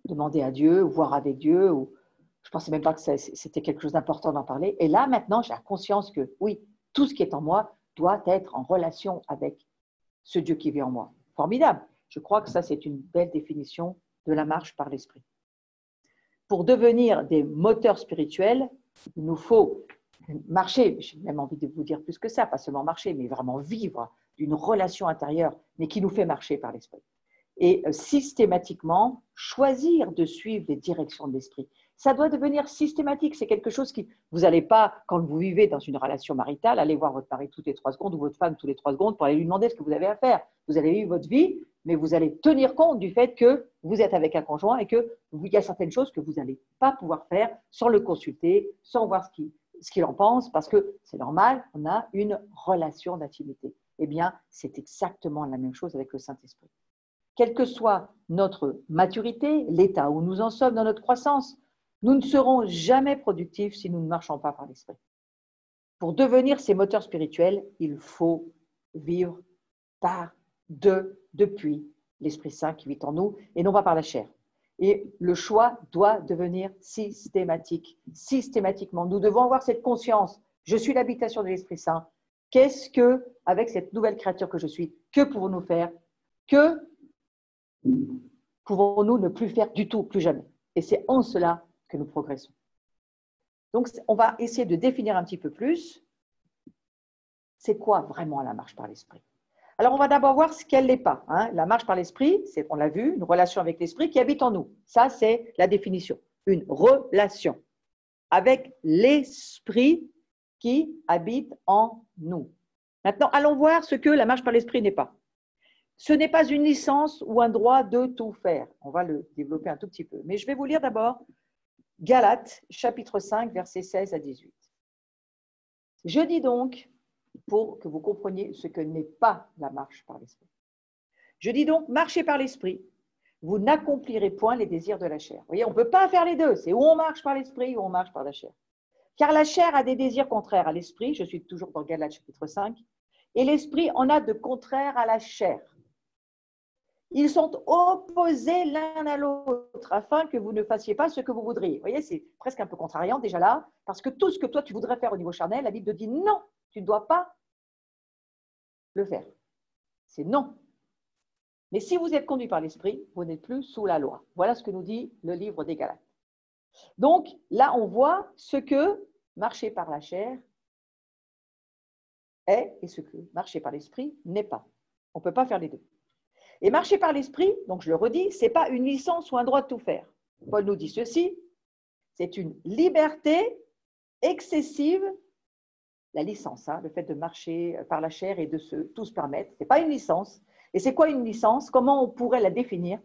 demander à Dieu, ou voir avec Dieu, ou je ne pensais même pas que c'était quelque chose d'important d'en parler. Et là, maintenant, j'ai la conscience que oui, tout ce qui est en moi doit être en relation avec ce Dieu qui vit en moi. Formidable. Je crois que ça, c'est une belle définition de la marche par l'esprit. Pour devenir des moteurs spirituels, il nous faut marcher, j'ai même envie de vous dire plus que ça, pas seulement marcher, mais vraiment vivre d'une relation intérieure, mais qui nous fait marcher par l'esprit. Et systématiquement, choisir de suivre les directions de l'esprit. Ça doit devenir systématique. C'est quelque chose qui… Vous n'allez pas, quand vous vivez dans une relation maritale, aller voir votre mari toutes les 3 secondes ou votre femme toutes les 3 secondes pour aller lui demander ce que vous avez à faire. Vous allez vivre votre vie, mais vous allez tenir compte du fait que vous êtes avec un conjoint et qu'il y a certaines choses que vous n'allez pas pouvoir faire sans le consulter, sans voir ce qu'il en pense, parce que c'est normal, on a une relation d'intimité. Eh bien, c'est exactement la même chose avec le Saint-Esprit. Quelle que soit notre maturité, l'état où nous en sommes dans notre croissance, nous ne serons jamais productifs si nous ne marchons pas par l'Esprit. Pour devenir ces moteurs spirituels, il faut vivre depuis l'Esprit Saint qui vit en nous et non pas par la chair. Et le choix doit devenir systématique. Systématiquement, nous devons avoir cette conscience. Je suis l'habitation de l'Esprit Saint. Qu'est-ce que, avec cette nouvelle créature que je suis, que pouvons-nous faire? Que pouvons-nous ne plus faire du tout, plus jamais? Et c'est en cela que nous progressons. Donc, on va essayer de définir un petit peu plus c'est quoi vraiment la marche par l'Esprit. Alors, on va d'abord voir ce qu'elle n'est pas. La marche par l'Esprit, c'est, on l'a vu, une relation avec l'Esprit qui habite en nous. Ça, c'est la définition. Une relation avec l'Esprit qui habite en nous. Maintenant, allons voir ce que la marche par l'Esprit n'est pas. Ce n'est pas une licence ou un droit de tout faire. On va le développer un tout petit peu. Mais je vais vous lire d'abord Galates, chapitre 5, versets 16 à 18. Je dis donc, pour que vous compreniez ce que n'est pas la marche par l'Esprit. Je dis donc, marchez par l'Esprit, vous n'accomplirez point les désirs de la chair. Vous voyez, on ne peut pas faire les deux. C'est où on marche par l'Esprit ou on marche par la chair. Car la chair a des désirs contraires à l'Esprit, je suis toujours dans Galates, chapitre 5, et l'Esprit en a de contraires à la chair. Ils sont opposés l'un à l'autre, afin que vous ne fassiez pas ce que vous voudriez. Vous voyez, c'est presque un peu contrariant déjà là, parce que tout ce que toi tu voudrais faire au niveau charnel, la Bible te dit non, tu ne dois pas le faire. C'est non. Mais si vous êtes conduit par l'Esprit, vous n'êtes plus sous la loi. Voilà ce que nous dit le livre des Galates. Donc là, on voit ce que marcher par la chair est et ce que marcher par l'Esprit n'est pas. On ne peut pas faire les deux. Et marcher par l'Esprit, donc je le redis, ce n'est pas une licence ou un droit de tout faire. Paul nous dit ceci, c'est une liberté excessive, la licence, le fait de marcher par la chair et de tout se permettre, ce n'est pas une licence. Et c'est quoi une licence? Comment on pourrait la définir?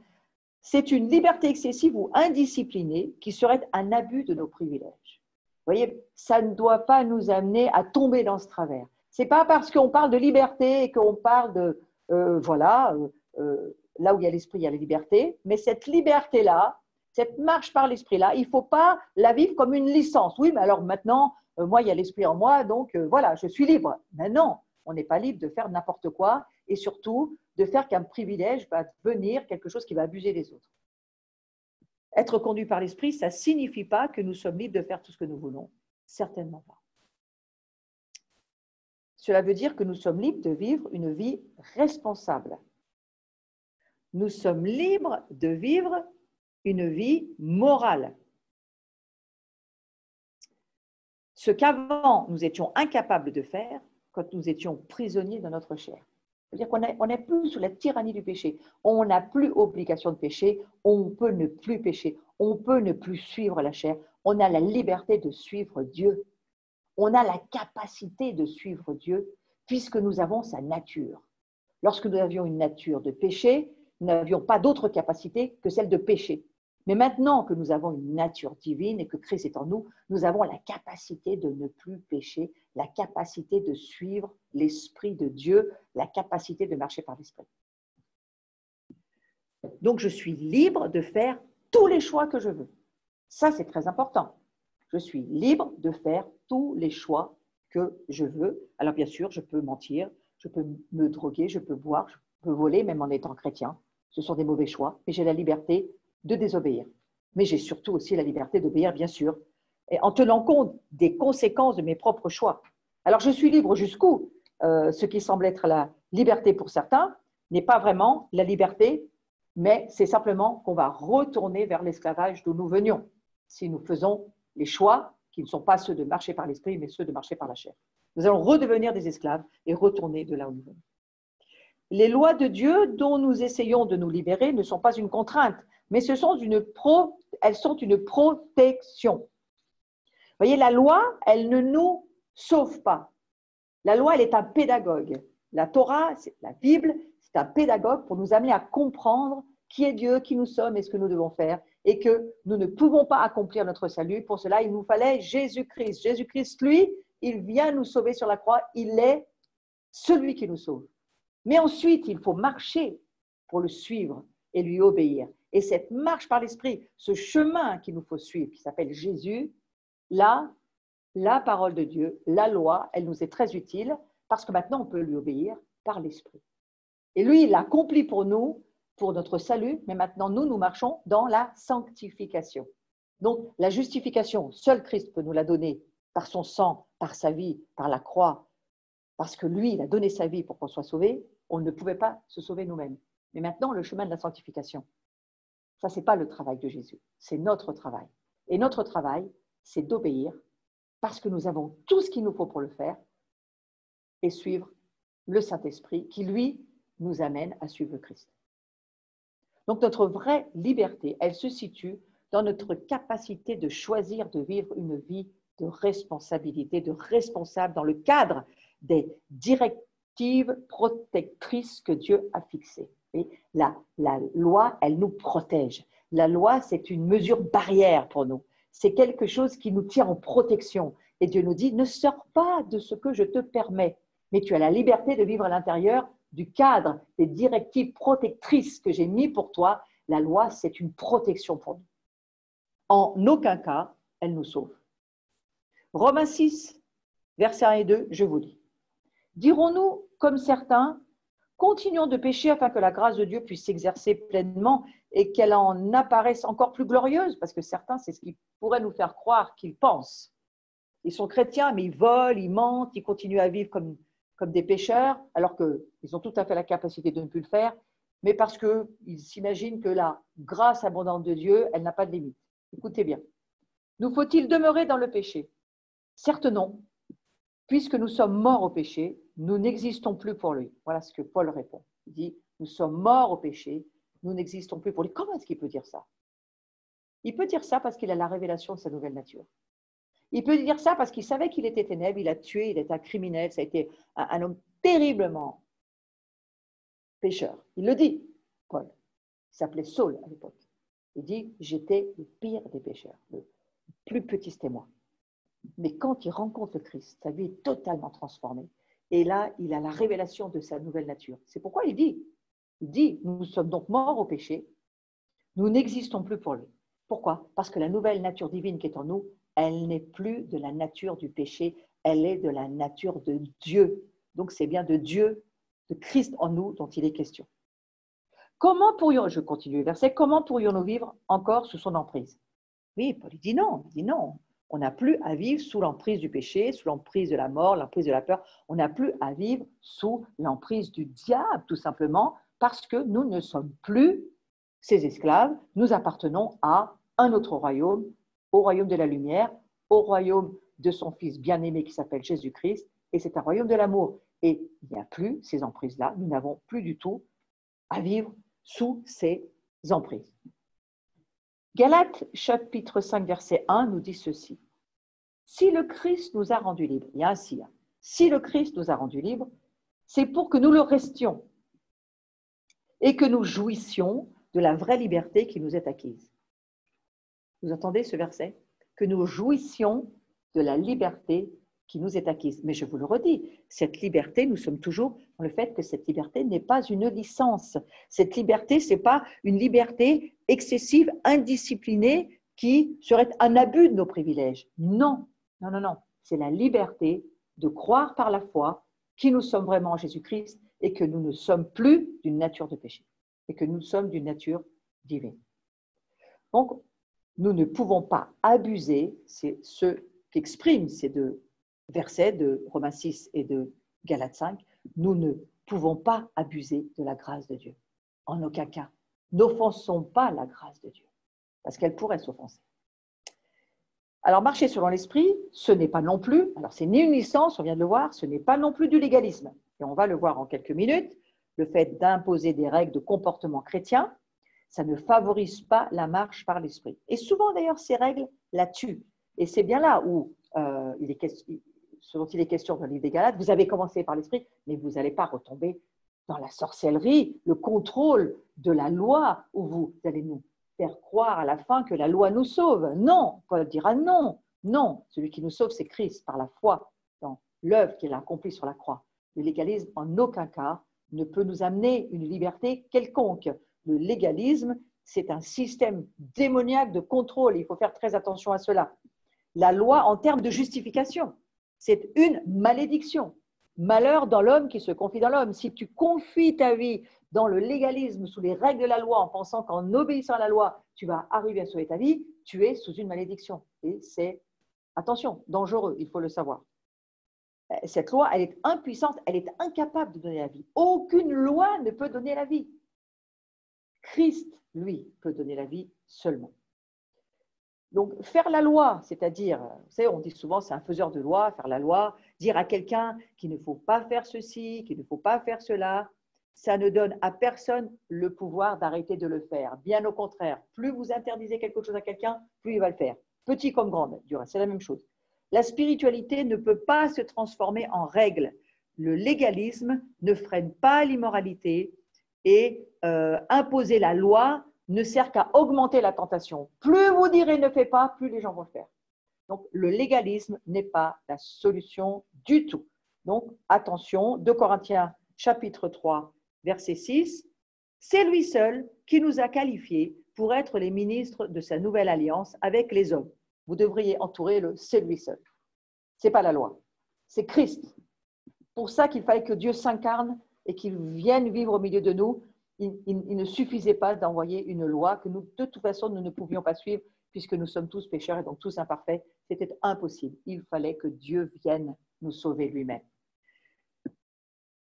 C'est une liberté excessive ou indisciplinée qui serait un abus de nos privilèges. Vous voyez, ça ne doit pas nous amener à tomber dans ce travers. Ce n'est pas parce qu'on parle de liberté et qu'on parle de, là où il y a l'esprit, il y a la liberté, mais cette liberté-là, cette marche par l'esprit-là, il ne faut pas la vivre comme une licence. Oui, mais alors maintenant, moi, il y a l'esprit en moi, donc voilà, je suis libre. Mais non, on n'est pas libre de faire n'importe quoi et surtout de faire qu'un privilège va devenir quelque chose qui va abuser les autres. Être conduit par l'esprit, ça ne signifie pas que nous sommes libres de faire tout ce que nous voulons. Certainement pas. Cela veut dire que nous sommes libres de vivre une vie responsable. Nous sommes libres de vivre une vie morale. Ce qu'avant nous étions incapables de faire quand nous étions prisonniers de notre chair. C'est-à-dire qu'on n'est plus sous la tyrannie du péché. On n'a plus obligation de pécher, on peut ne plus pécher, on peut ne plus suivre la chair. On a la liberté de suivre Dieu. On a la capacité de suivre Dieu puisque nous avons sa nature. Lorsque nous avions une nature de péché, nous n'avions pas d'autre capacité que celle de pécher. Mais maintenant que nous avons une nature divine et que Christ est en nous, nous avons la capacité de ne plus pécher, la capacité de suivre l'Esprit de Dieu, la capacité de marcher par l'Esprit. Donc, je suis libre de faire tous les choix que je veux. Ça, c'est très important. Je suis libre de faire tous les choix que je veux. Alors, bien sûr, je peux mentir, je peux me droguer, je peux boire, je peux voler, même en étant chrétien. Ce sont des mauvais choix, mais j'ai la liberté de désobéir. Mais j'ai surtout aussi la liberté d'obéir, bien sûr, et en tenant compte des conséquences de mes propres choix. Alors, je suis libre jusqu'où ce qui semble être la liberté pour certains n'est pas vraiment la liberté, mais c'est simplement qu'on va retourner vers l'esclavage d'où nous venions, si nous faisons les choix qui ne sont pas ceux de marcher par l'esprit, mais ceux de marcher par la chair. Nous allons redevenir des esclaves et retourner de là où nous venons. Les lois de Dieu dont nous essayons de nous libérer ne sont pas une contrainte, mais elles sont une protection. Vous voyez, la loi, elle ne nous sauve pas. La loi, elle est un pédagogue. La Torah, la Bible, c'est un pédagogue pour nous amener à comprendre qui est Dieu, qui nous sommes et ce que nous devons faire, et que nous ne pouvons pas accomplir notre salut. Pour cela, il nous fallait Jésus-Christ. Jésus-Christ, lui, il vient nous sauver sur la croix. Il est celui qui nous sauve. Mais ensuite, il faut marcher pour le suivre et lui obéir. Et cette marche par l'Esprit, ce chemin qu'il nous faut suivre, qui s'appelle Jésus, là, la parole de Dieu, la loi, elle nous est très utile parce que maintenant, on peut lui obéir par l'Esprit. Et lui, il l'accomplit pour nous, pour notre salut, mais maintenant, nous marchons dans la sanctification. Donc, la justification, seul Christ peut nous la donner par son sang, par sa vie, par la croix, parce que lui, il a donné sa vie pour qu'on soit sauvé. On ne pouvait pas se sauver nous-mêmes. Mais maintenant, le chemin de la sanctification, ça, ce n'est pas le travail de Jésus, c'est notre travail. Et notre travail, c'est d'obéir parce que nous avons tout ce qu'il nous faut pour le faire et suivre le Saint-Esprit qui, lui, nous amène à suivre le Christ. Donc, notre vraie liberté, elle se situe dans notre capacité de choisir de vivre une vie de responsabilité, de responsable dans le cadre des directives protectrices que Dieu a fixées. Et la loi, elle nous protège. La loi, c'est une mesure barrière pour nous. C'est quelque chose qui nous tient en protection. Et Dieu nous dit, ne sors pas de ce que je te permets, mais tu as la liberté de vivre à l'intérieur du cadre des directives protectrices que j'ai mis pour toi. La loi, c'est une protection pour nous. En aucun cas, elle nous sauve. Romains 6, versets 1 et 2, je vous lis. Dirons-nous, comme certains, continuons de pécher afin que la grâce de Dieu puisse s'exercer pleinement et qu'elle en apparaisse encore plus glorieuse, parce que certains, c'est ce qui pourrait nous faire croire qu'ils pensent. Ils sont chrétiens, mais ils volent, ils mentent, ils continuent à vivre comme des pécheurs, alors qu'ils ont tout à fait la capacité de ne plus le faire, mais parce qu'ils s'imaginent que la grâce abondante de Dieu, elle n'a pas de limite. Écoutez bien. Nous faut-il demeurer dans le péché? Certes non. Puisque nous sommes morts au péché, nous n'existons plus pour lui. Voilà ce que Paul répond. Il dit, nous sommes morts au péché, nous n'existons plus pour lui. Comment est-ce qu'il peut dire ça? Il peut dire ça parce qu'il a la révélation de sa nouvelle nature. Il peut dire ça parce qu'il savait qu'il était ténèbres, il a tué, il était un criminel, ça a été un homme terriblement pécheur. Il le dit, Paul. Il s'appelait Saul à l'époque. Il dit, j'étais le pire des pécheurs, le plus petit c'était moi. Mais quand il rencontre le Christ, sa vie est totalement transformée. Et là, il a la révélation de sa nouvelle nature. C'est pourquoi il dit, nous sommes donc morts au péché, nous n'existons plus pour lui. Pourquoi? Parce que la nouvelle nature divine qui est en nous, elle n'est plus de la nature du péché, elle est de la nature de Dieu. Donc c'est bien de Dieu, de Christ en nous dont il est question. Comment pourrions, je continue le verset, comment pourrions-nous vivre encore sous son emprise? Oui, Paul dit non, on n'a plus à vivre sous l'emprise du péché, sous l'emprise de la mort, l'emprise de la peur. On n'a plus à vivre sous l'emprise du diable, tout simplement, parce que nous ne sommes plus ses esclaves. Nous appartenons à un autre royaume, au royaume de la lumière, au royaume de son Fils bien-aimé qui s'appelle Jésus-Christ, et c'est un royaume de l'amour. Et il n'y a plus ces emprises-là, nous n'avons plus du tout à vivre sous ces emprises. Galates chapitre 5 verset 1 nous dit ceci. Si le Christ nous a rendus libres, il y a un si, si le Christ nous a rendus libres, c'est pour que nous le restions et que nous jouissions de la vraie liberté qui nous est acquise. Vous entendez ce verset? Que nous jouissions de la liberté qui nous est acquise. Mais je vous le redis, cette liberté, nous sommes toujours dans le fait que cette liberté n'est pas une licence. Cette liberté, ce n'est pas une liberté excessive, indisciplinée, qui serait un abus de nos privilèges. Non. C'est la liberté de croire par la foi qui nous sommes vraiment en Jésus-Christ et que nous ne sommes plus d'une nature de péché et que nous sommes d'une nature divine. Donc, nous ne pouvons pas abuser, c'est ce qu'expriment ces deux versets de Romains 6 et de Galates 5, nous ne pouvons pas abuser de la grâce de Dieu. En aucun cas. N'offensons pas la grâce de Dieu, parce qu'elle pourrait s'offenser. Alors, marcher selon l'esprit, ce n'est pas non plus, alors c'est ni une licence, on vient de le voir, ce n'est pas non plus du légalisme. Et on va le voir en quelques minutes, le fait d'imposer des règles de comportement chrétien, Ça ne favorise pas la marche par l'esprit. Et souvent, d'ailleurs, ces règles la tuent. Et c'est bien là où ce dont il est question dans le livre des Galates, vous avez commencé par l'esprit, mais vous n'allez pas retomber dans la sorcellerie, le contrôle de la loi, où vous allez nous faire croire à la fin que la loi nous sauve. Non, Paul dira non, non. Celui qui nous sauve, c'est Christ, par la foi dans l'œuvre qu'il a accomplie sur la croix. Le légalisme, en aucun cas, ne peut nous amener une liberté quelconque. Le légalisme, c'est un système démoniaque de contrôle. Il faut faire très attention à cela. La loi, en termes de justification, c'est une malédiction. Malheur dans l'homme qui se confie dans l'homme. Si tu confies ta vie dans le légalisme, sous les règles de la loi, en pensant qu'en obéissant à la loi, tu vas arriver à sauver ta vie, tu es sous une malédiction. Et c'est, attention, dangereux, il faut le savoir. Cette loi, elle est impuissante, elle est incapable de donner la vie. Aucune loi ne peut donner la vie. Christ, lui, peut donner la vie seulement. Donc, faire la loi, c'est-à-dire, vous savez, on dit souvent, c'est un faiseur de loi, faire la loi, dire à quelqu'un qu'il ne faut pas faire ceci, qu'il ne faut pas faire cela, ça ne donne à personne le pouvoir d'arrêter de le faire. Bien au contraire, plus vous interdisez quelque chose à quelqu'un, plus il va le faire. Petit comme grand, du reste, c'est la même chose. La spiritualité ne peut pas se transformer en règle. Le légalisme ne freine pas l'immoralité et imposer la loi ne sert qu'à augmenter la tentation. Plus vous direz ne fais pas, plus les gens vont le faire. Donc, le légalisme n'est pas la solution du tout. Donc, attention, 2 Corinthiens chapitre 3, verset 6, c'est lui seul qui nous a qualifiés pour être les ministres de sa nouvelle alliance avec les hommes. Vous devriez entourer le « c'est lui seul ». Ce n'est pas la loi, c'est Christ. Pour ça qu'il fallait que Dieu s'incarne et qu'il vienne vivre au milieu de nous. Il ne suffisait pas d'envoyer une loi que nous, de toute façon, nous ne pouvions pas suivre puisque nous sommes tous pécheurs et donc tous imparfaits. C'était impossible. Il fallait que Dieu vienne nous sauver lui-même.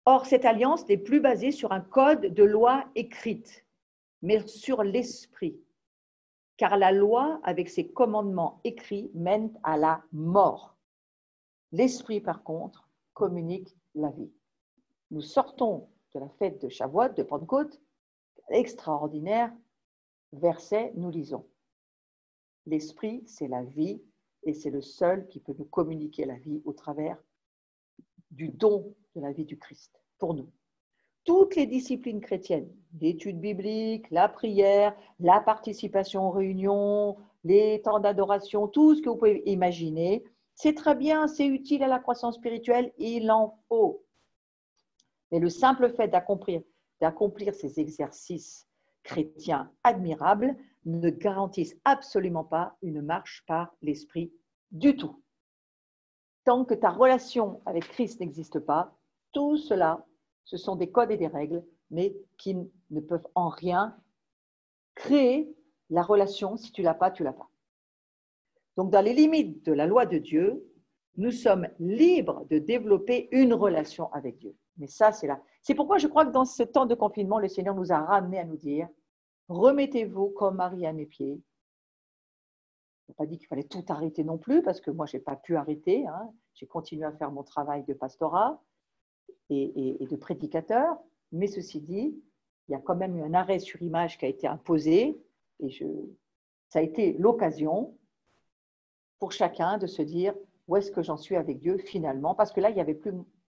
Or, cette alliance n'est plus basée sur un code de loi écrite, mais sur l'esprit. Car la loi, avec ses commandements écrits, mène à la mort. L'esprit, par contre, communique la vie. Nous sortons de la fête de Shavuot, de Pentecôte, extraordinaire verset, nous lisons. L'esprit, c'est la vie et c'est le seul qui peut nous communiquer la vie au travers du don de la vie du Christ pour nous. Toutes les disciplines chrétiennes, l'étude biblique, la prière, la participation aux réunions, les temps d'adoration, tout ce que vous pouvez imaginer, c'est très bien, c'est utile à la croissance spirituelle, il en faut. Mais le simple fait d'accomplir ces exercices chrétiens admirables ne garantissent absolument pas une marche par l'esprit du tout. Tant que ta relation avec Christ n'existe pas, tout cela, ce sont des codes et des règles, mais qui ne peuvent en rien créer la relation. Si tu ne l'as pas, tu ne l'as pas. Donc, dans les limites de la loi de Dieu, nous sommes libres de développer une relation avec Dieu. Mais ça, c'est là. C'est pourquoi je crois que dans ce temps de confinement, le Seigneur nous a ramenés à nous dire « Remettez-vous comme Marie à mes pieds ». Je n'ai pas dit qu'il fallait tout arrêter non plus, parce que moi, je n'ai pas pu arrêter. Hein. J'ai continué à faire mon travail de pastorat et de prédicateur. Mais ceci dit, il y a quand même eu un arrêt sur image qui a été imposé. Et ça a été l'occasion pour chacun de se dire où est-ce que j'en suis avec Dieu finalement. Parce que là, il n'y avait plus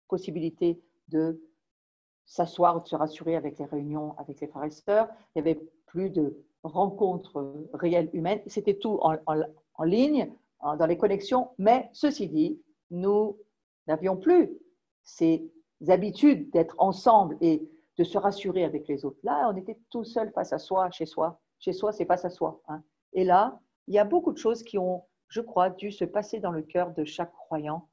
possibilité de s'asseoir ou de se rassurer avec les réunions avec les frères et sœurs. Il n'y avait plus de rencontres réelles humaines. C'était tout en ligne, dans les connexions. Mais ceci dit, nous n'avions plus ces habitudes d'être ensemble et de se rassurer avec les autres. Là, on était tout seul face à soi, chez soi. Chez soi, c'est face à soi. Hein. Et là, il y a beaucoup de choses qui ont, je crois, dû se passer dans le cœur de chaque croyant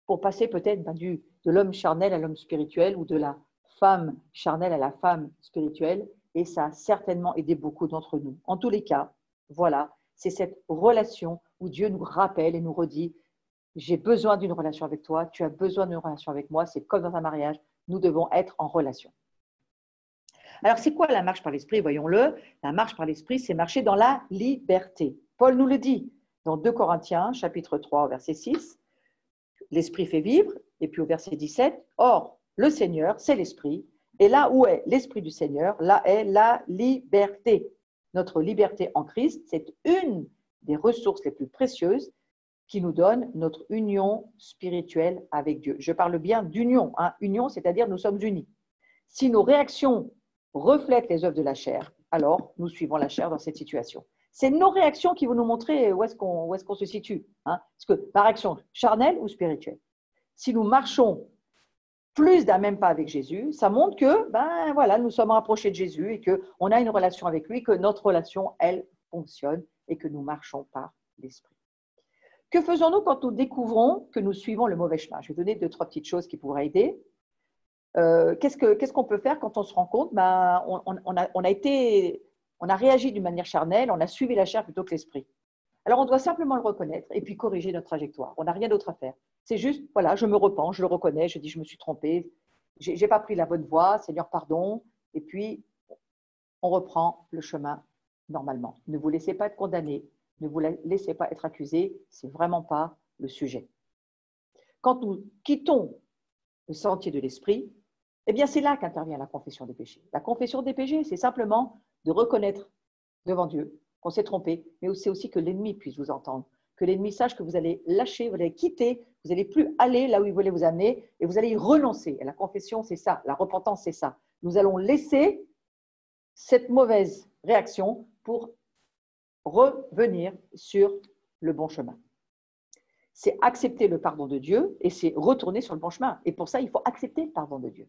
pour passer peut-être de l'homme charnel à l'homme spirituel ou de la femme charnelle à la femme spirituelle. Et ça a certainement aidé beaucoup d'entre nous. En tous les cas, voilà, c'est cette relation où Dieu nous rappelle et nous redit « J'ai besoin d'une relation avec toi, tu as besoin d'une relation avec moi, c'est comme dans un mariage, nous devons être en relation. » Alors, c'est quoi la marche par l'esprit? Voyons-le. La marche par l'esprit, c'est marcher dans la liberté. Paul nous le dit dans 2 Corinthiens, chapitre 3, verset 6. L'esprit fait vivre. Et puis au verset 17, « Or, le Seigneur, c'est l'esprit. Et là où est l'Esprit du Seigneur, là est la liberté. Notre liberté en Christ, c'est une des ressources les plus précieuses qui nous donne notre union spirituelle avec Dieu. Je parle bien d'union. Hein. Union, c'est-à-dire nous sommes unis. Si nos réactions reflètent les œuvres de la chair, alors nous suivons la chair dans cette situation. C'est nos réactions qui vont nous montrer où est-ce qu'on se situe. Hein. Parce que par action charnelle ou spirituelle. Si nous marchons plus d'un même pas avec Jésus, ça montre que voilà, nous sommes rapprochés de Jésus et qu'on a une relation avec lui, que notre relation, elle, fonctionne et que nous marchons par l'Esprit. Que faisons-nous quand nous découvrons que nous suivons le mauvais chemin? Je vais donner 2-3 petites choses qui pourraient aider. Qu'est-ce qu'on peut faire quand on se rend compte on a réagi d'une manière charnelle, on a suivi la chair plutôt que l'esprit. Alors, on doit simplement le reconnaître et puis corriger notre trajectoire. On n'a rien d'autre à faire. C'est juste, voilà, je me repens, je le reconnais, je dis je me suis trompée, je n'ai pas pris la bonne voie, Seigneur, pardon. Et puis, on reprend le chemin normalement. Ne vous laissez pas être condamné, ne vous laissez pas être accusé, ce n'est vraiment pas le sujet. Quand nous quittons le sentier de l'esprit, eh bien, c'est là qu'intervient la confession des péchés. La confession des péchés, c'est simplement de reconnaître devant Dieu qu'on s'est trompé, mais c'est aussi que l'ennemi puisse vous entendre, que l'ennemi sache que vous allez lâcher, vous allez quitter, vous n'allez plus aller là où il voulait vous amener et vous allez y renoncer. Et la confession, c'est ça, la repentance, c'est ça. Nous allons laisser cette mauvaise réaction pour revenir sur le bon chemin. C'est accepter le pardon de Dieu et c'est retourner sur le bon chemin. Et pour ça, il faut accepter le pardon de Dieu.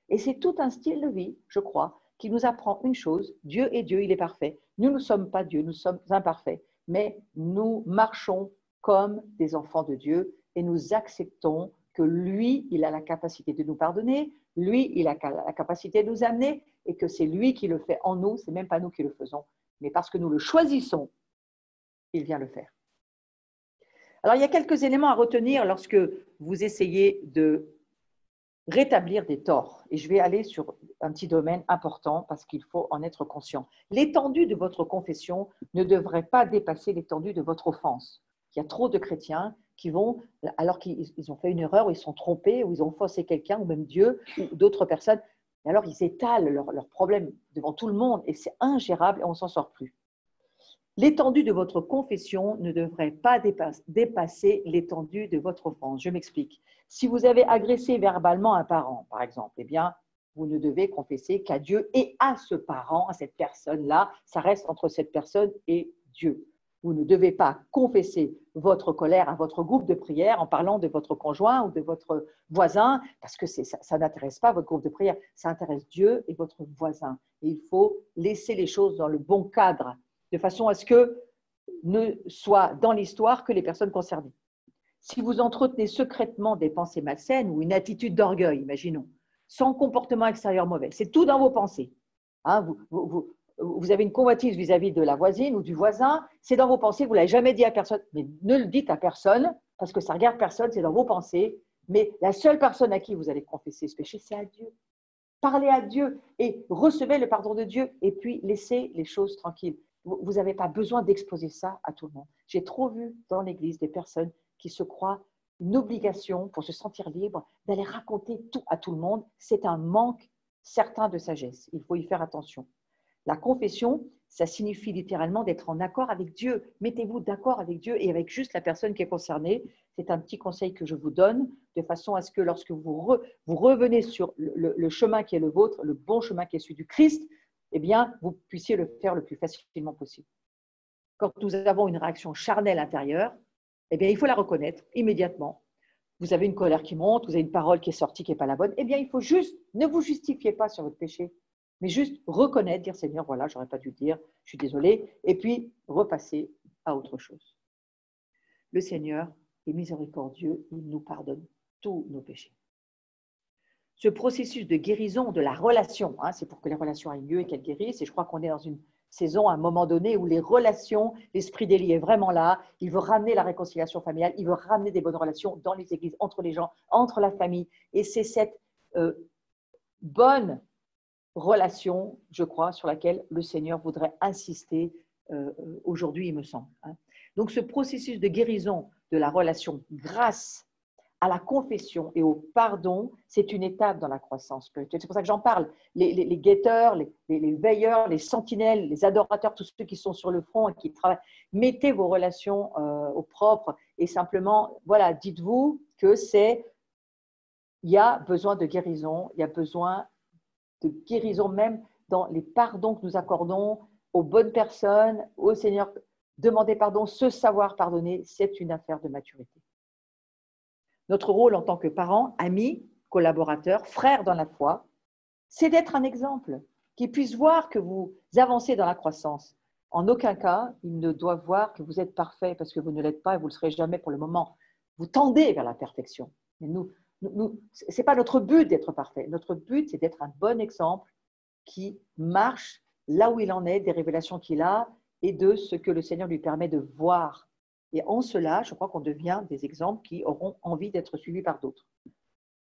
Et c'est tout un style de vie, je crois, qui nous apprend une chose, Dieu est Dieu, il est parfait. Nous ne sommes pas Dieu, nous sommes imparfaits, mais nous marchons comme des enfants de Dieu et nous acceptons que lui, il a la capacité de nous pardonner, lui, il a la capacité de nous amener et que c'est lui qui le fait en nous, c'est même pas nous qui le faisons, mais parce que nous le choisissons, il vient le faire. Alors, il y a quelques éléments à retenir lorsque vous essayez de rétablir des torts. Et je vais aller sur un petit domaine important parce qu'il faut en être conscient. L'étendue de votre confession ne devrait pas dépasser l'étendue de votre offense. Il y a trop de chrétiens qui vont, alors qu'ils ont fait une erreur, ou ils sont trompés, ou ils ont faussé quelqu'un, ou même Dieu, ou d'autres personnes, et alors ils étalent leurs problèmes devant tout le monde et c'est ingérable et on ne s'en sort plus. L'étendue de votre confession ne devrait pas dépasser l'étendue de votre offense. Je m'explique. Si vous avez agressé verbalement un parent, par exemple, eh bien, vous ne devez confesser qu'à Dieu et à ce parent, à cette personne-là. Ça reste entre cette personne et Dieu. Vous ne devez pas confesser votre colère à votre groupe de prière en parlant de votre conjoint ou de votre voisin, parce que ça n'intéresse pas votre groupe de prière. Ça intéresse Dieu et votre voisin. Et il faut laisser les choses dans le bon cadre, de façon à ce que ne soient dans l'histoire que les personnes concernées. Si vous entretenez secrètement des pensées malsaines ou une attitude d'orgueil, imaginons, sans comportement extérieur mauvais, c'est tout dans vos pensées. Hein, vous avez une convoitise vis-à-vis de la voisine ou du voisin, c'est dans vos pensées, vous ne l'avez jamais dit à personne, mais ne le dites à personne, parce que ça ne regarde personne, c'est dans vos pensées, mais la seule personne à qui vous allez confesser ce péché, c'est à Dieu. Parlez à Dieu et recevez le pardon de Dieu et puis laissez les choses tranquilles. Vous n'avez pas besoin d'exposer ça à tout le monde. J'ai trop vu dans l'Église des personnes qui se croient une obligation pour se sentir libre d'aller raconter tout à tout le monde. C'est un manque certain de sagesse. Il faut y faire attention. La confession, ça signifie littéralement d'être en accord avec Dieu. Mettez-vous d'accord avec Dieu et avec juste la personne qui est concernée. C'est un petit conseil que je vous donne, de façon à ce que lorsque vous revenez sur le chemin qui est le vôtre, le bon chemin qui est celui du Christ, eh bien, vous puissiez le faire le plus facilement possible. Quand nous avons une réaction charnelle intérieure, eh bien, il faut la reconnaître immédiatement. Vous avez une colère qui monte, vous avez une parole qui est sortie qui n'est pas la bonne, eh bien, il faut juste, ne vous justifiez pas sur votre péché, mais juste reconnaître, dire Seigneur, voilà, je n'aurais pas dû le dire, je suis désolé, et puis repasser à autre chose. Le Seigneur est miséricordieux, il nous pardonne tous nos péchés. Ce processus de guérison de la relation, hein, c'est pour que les relations aillent mieux et qu'elles guérissent, et je crois qu'on est dans une saison à un moment donné où les relations, l'esprit d'Élie est vraiment là, il veut ramener la réconciliation familiale, il veut ramener des bonnes relations dans les églises, entre les gens, entre la famille, et c'est cette bonne relation, je crois, sur laquelle le Seigneur voudrait insister aujourd'hui, il me semble. Hein. Donc, ce processus de guérison de la relation grâce à la confession et au pardon, c'est une étape dans la croissance spirituelle. C'est pour ça que j'en parle. Les guetteurs, les veilleurs, les sentinelles, les adorateurs, tous ceux qui sont sur le front et qui travaillent, mettez vos relations au propre et simplement, voilà, dites-vous que il y a besoin de guérison, il y a besoin de guérison même dans les pardons que nous accordons aux bonnes personnes, au Seigneur. Demander pardon, se savoir pardonner, c'est une affaire de maturité. Notre rôle en tant que parents, amis, collaborateurs, frères dans la foi, c'est d'être un exemple, qu'ils puissent voir que vous avancez dans la croissance. En aucun cas, ils ne doivent voir que vous êtes parfait parce que vous ne l'êtes pas et vous ne le serez jamais pour le moment. Vous tendez vers la perfection. Mais ce n'est pas notre but d'être parfait. Notre but, c'est d'être un bon exemple qui marche là où il en est, des révélations qu'il a et de ce que le Seigneur lui permet de voir. Et en cela, je crois qu'on devient des exemples qui auront envie d'être suivis par d'autres.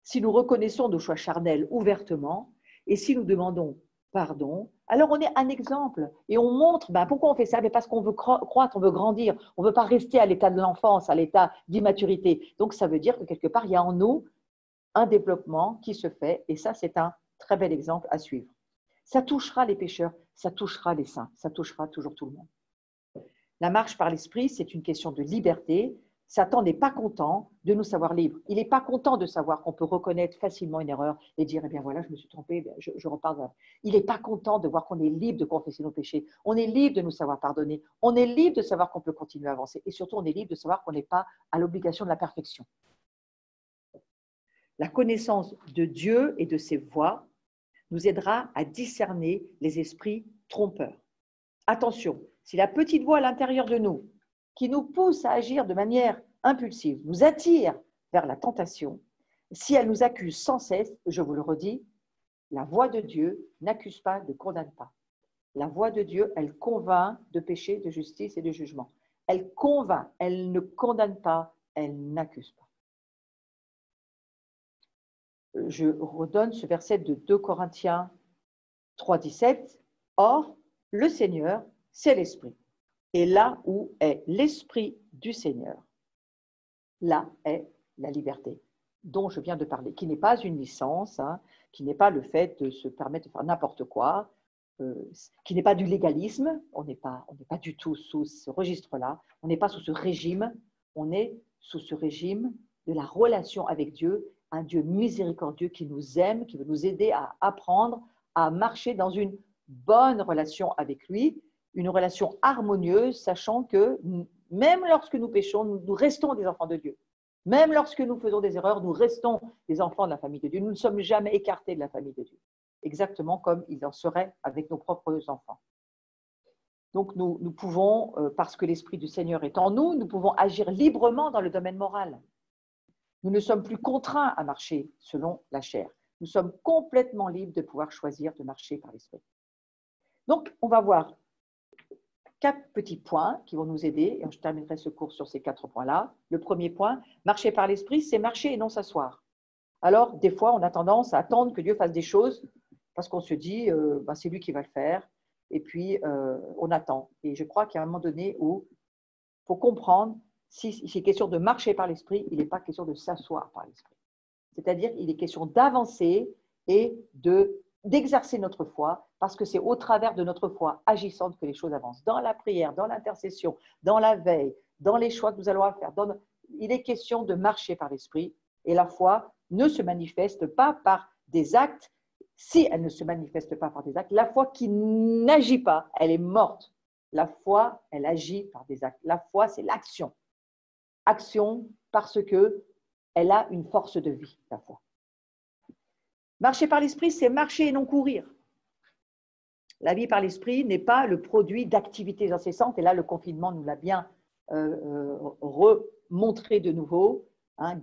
Si nous reconnaissons nos choix charnels ouvertement et si nous demandons pardon, alors on est un exemple et on montre pourquoi on fait ça, mais parce qu'on veut croître, on veut grandir, on ne veut pas rester à l'état de l'enfance, à l'état d'immaturité. Donc ça veut dire que quelque part, il y a en nous un développement qui se fait et ça, c'est un très bel exemple à suivre. Ça touchera les pécheurs, ça touchera les saints, ça touchera toujours tout le monde. La marche par l'esprit, c'est une question de liberté. Satan n'est pas content de nous savoir libres. Il n'est pas content de savoir qu'on peut reconnaître facilement une erreur et dire, eh bien voilà, je me suis trompé, je repars. Il n'est pas content de voir qu'on est libre de confesser nos péchés. On est libre de nous savoir pardonner. On est libre de savoir qu'on peut continuer à avancer. Et surtout, on est libre de savoir qu'on n'est pas à l'obligation de la perfection. La connaissance de Dieu et de ses voies nous aidera à discerner les esprits trompeurs. Attention, si la petite voix à l'intérieur de nous, qui nous pousse à agir de manière impulsive, nous attire vers la tentation, si elle nous accuse sans cesse, je vous le redis, la voix de Dieu n'accuse pas, ne condamne pas. La voix de Dieu, elle convainc de péché, de justice et de jugement. Elle convainc, elle ne condamne pas, elle n'accuse pas. Je redonne ce verset de 2 Corinthiens 3,17. Or, le Seigneur, c'est l'Esprit. Et là où est l'Esprit du Seigneur, là est la liberté dont je viens de parler, qui n'est pas une licence, qui n'est pas le fait de se permettre de faire n'importe quoi, qui n'est pas du légalisme, on n'est pas du tout sous ce registre-là, on n'est pas sous ce régime, on est sous ce régime de la relation avec Dieu, un Dieu miséricordieux qui nous aime, qui veut nous aider à apprendre à marcher dans une bonne relation avec lui, une relation harmonieuse, sachant que même lorsque nous péchons, nous restons des enfants de Dieu. Même lorsque nous faisons des erreurs, nous restons des enfants de la famille de Dieu. Nous ne sommes jamais écartés de la famille de Dieu, exactement comme il en serait avec nos propres enfants. Donc nous pouvons, parce que l'Esprit du Seigneur est en nous, nous pouvons agir librement dans le domaine moral. Nous ne sommes plus contraints à marcher selon la chair. Nous sommes complètement libres de pouvoir choisir de marcher par l'Esprit. Donc, on va voir 4 petits points qui vont nous aider, et je terminerai ce cours sur ces 4 points-là. Le premier point, marcher par l'Esprit, c'est marcher et non s'asseoir. Alors, des fois, on a tendance à attendre que Dieu fasse des choses parce qu'on se dit, c'est lui qui va le faire, et puis on attend. Et je crois qu'il y a un moment donné où il faut comprendre, si c'est question de marcher par l'Esprit, il n'est pas question de s'asseoir par l'Esprit. C'est-à-dire, il est question d'avancer et d'exercer notre foi, parce que c'est au travers de notre foi agissante que les choses avancent. Dans la prière, dans l'intercession, dans la veille, dans les choix que nous allons faire, il est question de marcher par l'Esprit, et la foi ne se manifeste pas par des actes. Si elle ne se manifeste pas par des actes, la foi qui n'agit pas, elle est morte. La foi, elle agit par des actes. La foi, c'est l'action. Action parce qu'elle a une force de vie, la foi. Marcher par l'esprit, c'est marcher et non courir. La vie par l'esprit n'est pas le produit d'activités incessantes. Et là, le confinement nous l'a bien remontré de nouveau.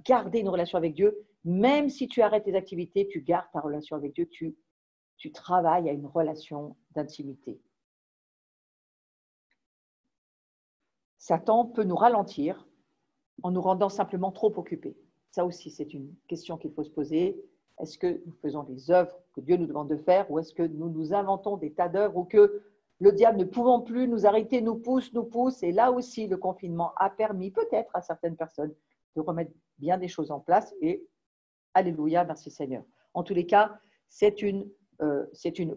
Garder une relation avec Dieu. Même si tu arrêtes tes activités, tu gardes ta relation avec Dieu. Tu travailles à une relation d'intimité. Satan peut nous ralentir en nous rendant simplement trop occupés. Ça aussi, c'est une question qu'il faut se poser. Est-ce que nous faisons des œuvres que Dieu nous demande de faire ou est-ce que nous nous inventons des tas d'œuvres ou que le diable ne pouvant plus nous arrêter, nous pousse. Et là aussi, le confinement a permis peut-être à certaines personnes de remettre bien des choses en place et alléluia, merci Seigneur. En tous les cas, c'est une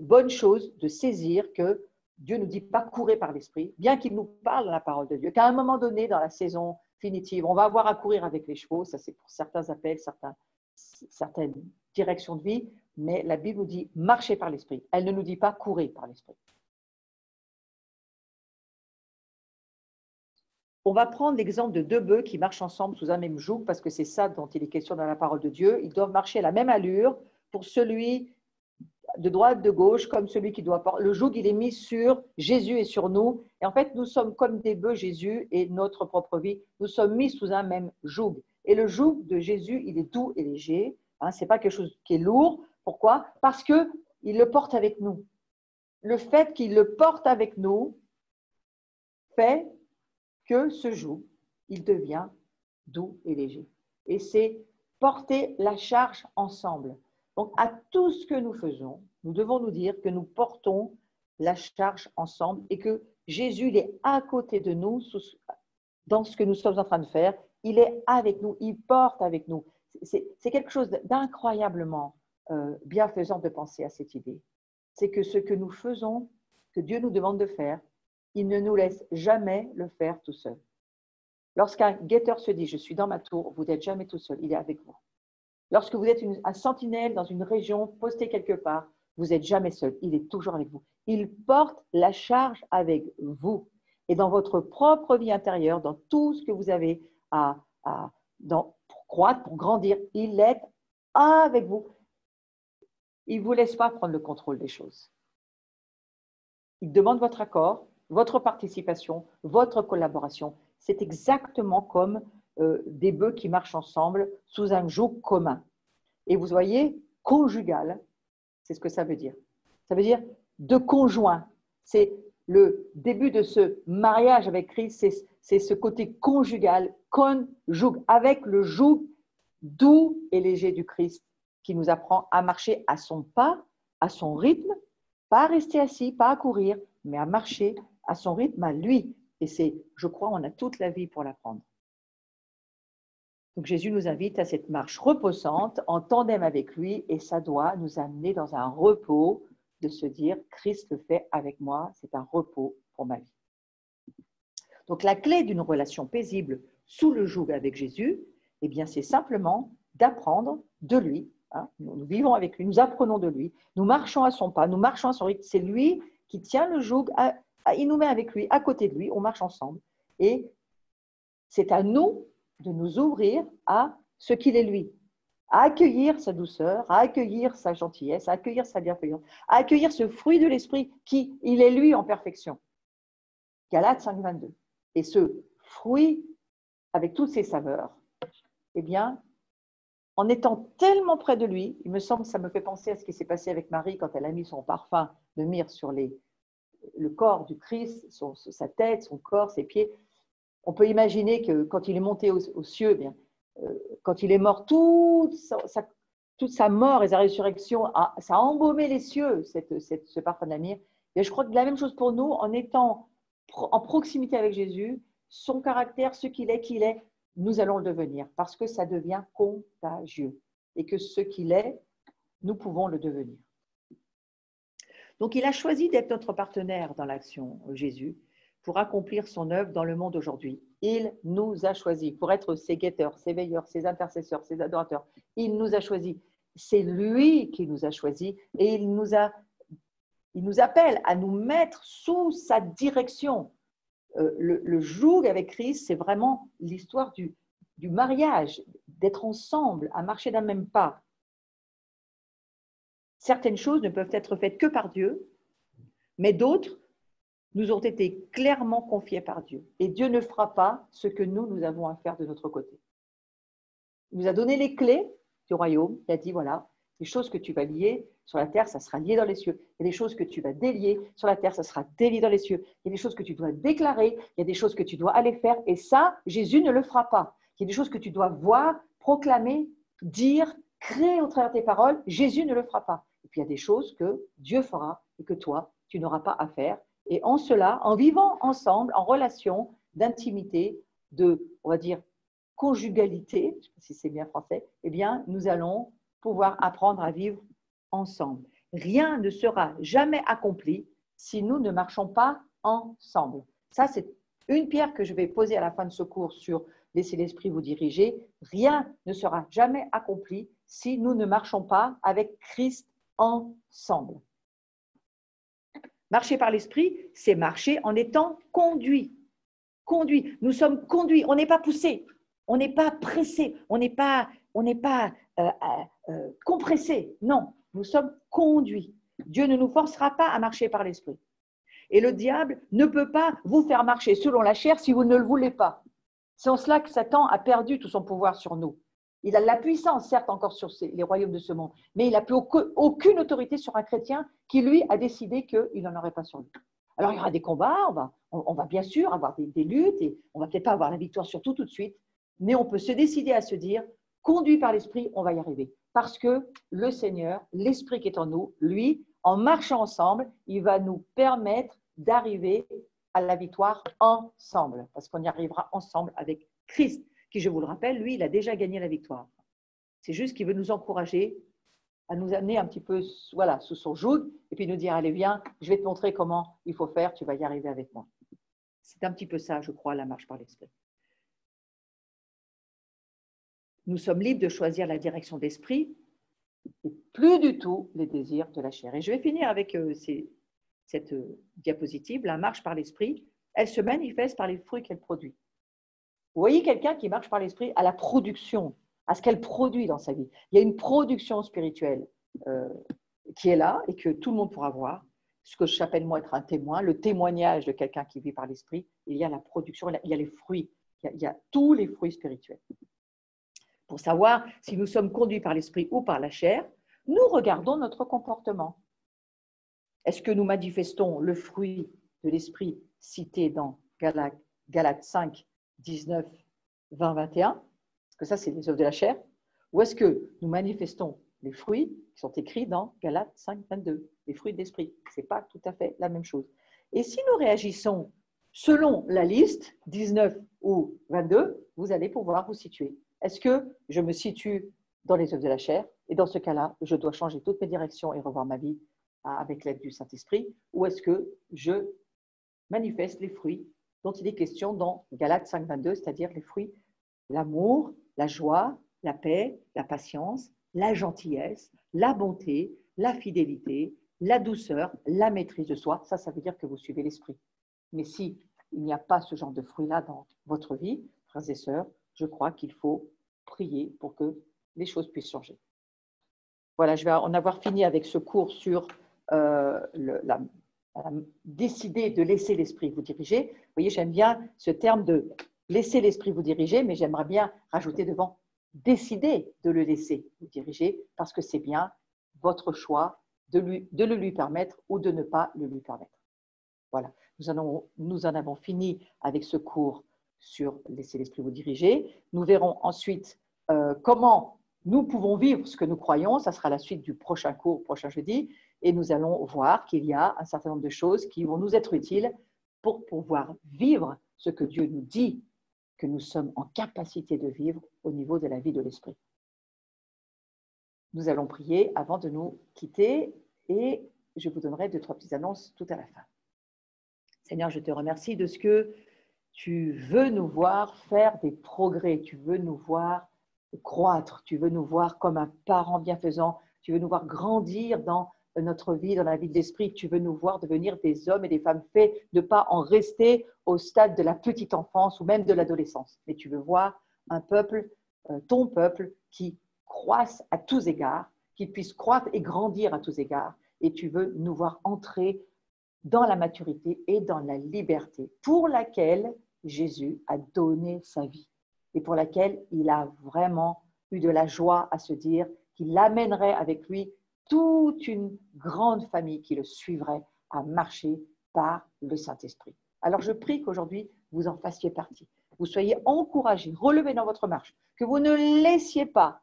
bonne chose de saisir que Dieu ne nous dit pas courir par l'esprit, bien qu'il nous parle dans la parole de Dieu, qu'à un moment donné, dans la saison finitive, on va avoir à courir avec les chevaux, ça c'est pour certains appels, certaines directions de vie, mais la Bible nous dit marcher par l'esprit. Elle ne nous dit pas courir par l'esprit. On va prendre l'exemple de deux bœufs qui marchent ensemble sous un même joug, parce que c'est ça dont il est question dans la parole de Dieu. Ils doivent marcher à la même allure pour celui de droite, de gauche, comme celui qui doit porter. Le joug, il est mis sur Jésus et sur nous. Et en fait, nous sommes comme des bœufs, Jésus et notre propre vie. Nous sommes mis sous un même joug. Et le joug de Jésus, il est doux et léger. Ce n'est pas quelque chose qui est lourd. Pourquoi? Parce qu'il le porte avec nous. Le fait qu'il le porte avec nous fait que ce joug, il devient doux et léger. Et c'est porter la charge ensemble. Donc, à tout ce que nous faisons, nous devons nous dire que nous portons la charge ensemble et que Jésus, il est à côté de nous dans ce que nous sommes en train de faire. Il est avec nous, il porte avec nous. C'est quelque chose d'incroyablement bienfaisant de penser à cette idée. C'est que ce que nous faisons, que Dieu nous demande de faire, il ne nous laisse jamais le faire tout seul. Lorsqu'un guetteur se dit « je suis dans ma tour », vous n'êtes jamais tout seul, il est avec vous. Lorsque vous êtes un sentinelle dans une région, posté quelque part, vous n'êtes jamais seul, il est toujours avec vous. Il porte la charge avec vous. Et dans votre propre vie intérieure, dans tout ce que vous avez pour croître, pour grandir, il est avec vous. Il ne vous laisse pas prendre le contrôle des choses. Il demande votre accord, votre participation, votre collaboration. C'est exactement comme des bœufs qui marchent ensemble sous un joug commun. Et vous voyez, conjugal, c'est ce que ça veut dire. Ça veut dire de conjoint. C'est le début de ce mariage avec Christ, c'est ce côté conjugal, conjugue, avec le joug doux et léger du Christ qui nous apprend à marcher à son pas, à son rythme, pas à rester assis, pas à courir, mais à marcher à son rythme, à lui. Et c'est, je crois, on a toute la vie pour l'apprendre. Donc Jésus nous invite à cette marche reposante, en tandem avec lui, et ça doit nous amener dans un repos de se dire « Christ le fait avec moi, c'est un repos pour ma vie ». Donc la clé d'une relation paisible sous le joug avec Jésus, eh bien, c'est simplement d'apprendre de lui. Nous vivons avec lui, nous apprenons de lui, nous marchons à son pas, nous marchons à son rythme. C'est lui qui tient le joug, il nous met avec lui, à côté de lui, on marche ensemble. Et c'est à nous de nous ouvrir à ce qu'il est lui, à accueillir sa douceur, à accueillir sa gentillesse, à accueillir sa bienveillance, à accueillir ce fruit de l'esprit qui, il est lui en perfection. Galates 5,22. Et ce fruit, avec toutes ses saveurs, eh bien, en étant tellement près de lui, il me semble que ça me fait penser à ce qui s'est passé avec Marie quand elle a mis son parfum de myrrhe sur le corps du Christ, sa tête, son corps, ses pieds. On peut imaginer que quand il est monté aux cieux, bien, quand il est mort, toute sa mort et sa résurrection, ça a embaumé les cieux, ce parfum de la myrrhe. Et je crois que la même chose pour nous, en étant en proximité avec Jésus, son caractère, ce qu'il est, qui il est, nous allons le devenir parce que ça devient contagieux et que ce qu'il est, nous pouvons le devenir. Donc, il a choisi d'être notre partenaire dans l'action, Jésus, pour accomplir son œuvre dans le monde aujourd'hui. Il nous a choisis pour être ses guetteurs, ses veilleurs, ses intercesseurs, ses adorateurs. Il nous a choisis. C'est lui qui nous a choisis et il nous appelle à nous mettre sous sa direction. Le joug avec Christ, c'est vraiment l'histoire du mariage, d'être ensemble, à marcher d'un même pas. Certaines choses ne peuvent être faites que par Dieu, mais d'autres nous ont été clairement confiées par Dieu. Et Dieu ne fera pas ce que nous avons à faire de notre côté. Il nous a donné les clés du royaume. Il a dit, voilà, les choses que tu vas lier sur la terre, ça sera lié dans les cieux. Il y a des choses que tu vas délier sur la terre, ça sera délié dans les cieux. Il y a des choses que tu dois déclarer, il y a des choses que tu dois aller faire. Et ça, Jésus ne le fera pas. Il y a des choses que tu dois voir, proclamer, dire, créer au travers de tes paroles. Jésus ne le fera pas. Et puis, il y a des choses que Dieu fera et que toi, tu n'auras pas à faire. Et en cela, en vivant ensemble, en relation d'intimité, on va dire, conjugalité, je ne sais pas si c'est bien français, eh bien, nous allons pouvoir apprendre à vivre ensemble. Rien ne sera jamais accompli si nous ne marchons pas ensemble. Ça, c'est une pierre que je vais poser à la fin de ce cours sur laisser l'esprit vous diriger. Rien ne sera jamais accompli si nous ne marchons pas avec Christ ensemble. Marcher par l'esprit, c'est marcher en étant conduit. Conduit. Nous sommes conduits. On n'est pas poussé. On n'est pas pressé. On n'est pas compressé. Non, nous sommes conduits. Dieu ne nous forcera pas à marcher par l'esprit. Et le diable ne peut pas vous faire marcher selon la chair si vous ne le voulez pas. C'est en cela que Satan a perdu tout son pouvoir sur nous. Il a la puissance, certes, encore sur les royaumes de ce monde, mais il n'a plus aucune autorité sur un chrétien qui, lui, a décidé qu'il n'en aurait pas sur lui. Alors, il y aura des combats, on va bien sûr avoir des luttes, et on ne va peut-être pas avoir la victoire sur tout de suite, mais on peut se décider à se dire, conduit par l'Esprit, on va y arriver. Parce que le Seigneur, l'Esprit qui est en nous, lui, en marchant ensemble, il va nous permettre d'arriver à la victoire ensemble, parce qu'on y arrivera ensemble avec Christ, qui, je vous le rappelle, lui, il a déjà gagné la victoire. C'est juste qu'il veut nous encourager à nous amener un petit peu voilà, sous son joug et puis nous dire, allez, viens, je vais te montrer comment il faut faire, tu vas y arriver avec moi. C'est un petit peu ça, je crois, la marche par l'esprit. Nous sommes libres de choisir la direction d'esprit et plus du tout les désirs de la chair. Et je vais finir avec cette diapositive. La marche par l'esprit, elle se manifeste par les fruits qu'elle produit. Vous voyez quelqu'un qui marche par l'esprit à la production, à ce qu'elle produit dans sa vie. Il y a une production spirituelle qui est là et que tout le monde pourra voir. Ce que j'appelle moi être un témoin, le témoignage de quelqu'un qui vit par l'esprit. Il y a la production, il y a les fruits, il y a tous les fruits spirituels. Pour savoir si nous sommes conduits par l'esprit ou par la chair, nous regardons notre comportement. Est-ce que nous manifestons le fruit de l'esprit cité dans Galates 5, 19, 20, 21, parce que ça, c'est les œuvres de la chair, ou est-ce que nous manifestons les fruits qui sont écrits dans Galates 5, 22, les fruits de l'esprit? Ce n'est pas tout à fait la même chose. Et si nous réagissons selon la liste, 19 ou 22, vous allez pouvoir vous situer. Est-ce que je me situe dans les œuvres de la chair? Et dans ce cas-là, je dois changer toutes mes directions et revoir ma vie avec l'aide du Saint-Esprit, ou est-ce que je manifeste les fruits dont il est question dans Galates 5, 22, c'est-à-dire les fruits, l'amour, la joie, la paix, la patience, la gentillesse, la bonté, la fidélité, la douceur, la maîtrise de soi. Ça veut dire que vous suivez l'esprit. Mais si il n'y a pas ce genre de fruits-là dans votre vie, frères et sœurs, je crois qu'il faut prier pour que les choses puissent changer. Voilà, je vais en avoir fini avec ce cours sur décider de laisser l'esprit vous diriger. Vous voyez, j'aime bien ce terme de laisser l'esprit vous diriger, mais j'aimerais bien rajouter devant décider de le laisser vous diriger, parce que c'est bien votre choix de le lui permettre ou de ne pas le lui permettre. Voilà, nous en avons fini avec ce cours sur laisser l'esprit vous diriger. Nous verrons ensuite comment nous pouvons vivre ce que nous croyons. Ça sera la suite du prochain cours, prochain jeudi. Et nous allons voir qu'il y a un certain nombre de choses qui vont nous être utiles pour pouvoir vivre ce que Dieu nous dit que nous sommes en capacité de vivre au niveau de la vie de l'esprit. Nous allons prier avant de nous quitter et je vous donnerai 2-3 petites annonces tout à la fin. Seigneur, je te remercie de ce que tu veux nous voir faire des progrès, tu veux nous voir croître, tu veux nous voir comme un parent bienfaisant, tu veux nous voir grandir dans notre vie, dans la vie de l'esprit, tu veux nous voir devenir des hommes et des femmes faits, ne pas en rester au stade de la petite enfance ou même de l'adolescence, mais tu veux voir un peuple, ton peuple, qui croisse à tous égards, qui puisse croître et grandir à tous égards, et tu veux nous voir entrer dans la maturité et dans la liberté pour laquelle Jésus a donné sa vie et pour laquelle il a vraiment eu de la joie à se dire qu'il amènerait avec lui toute une grande famille qui le suivrait à marcher par le Saint-Esprit. Alors je prie qu'aujourd'hui, vous en fassiez partie. Vous soyez encouragés, relevés dans votre marche, que vous ne laissiez pas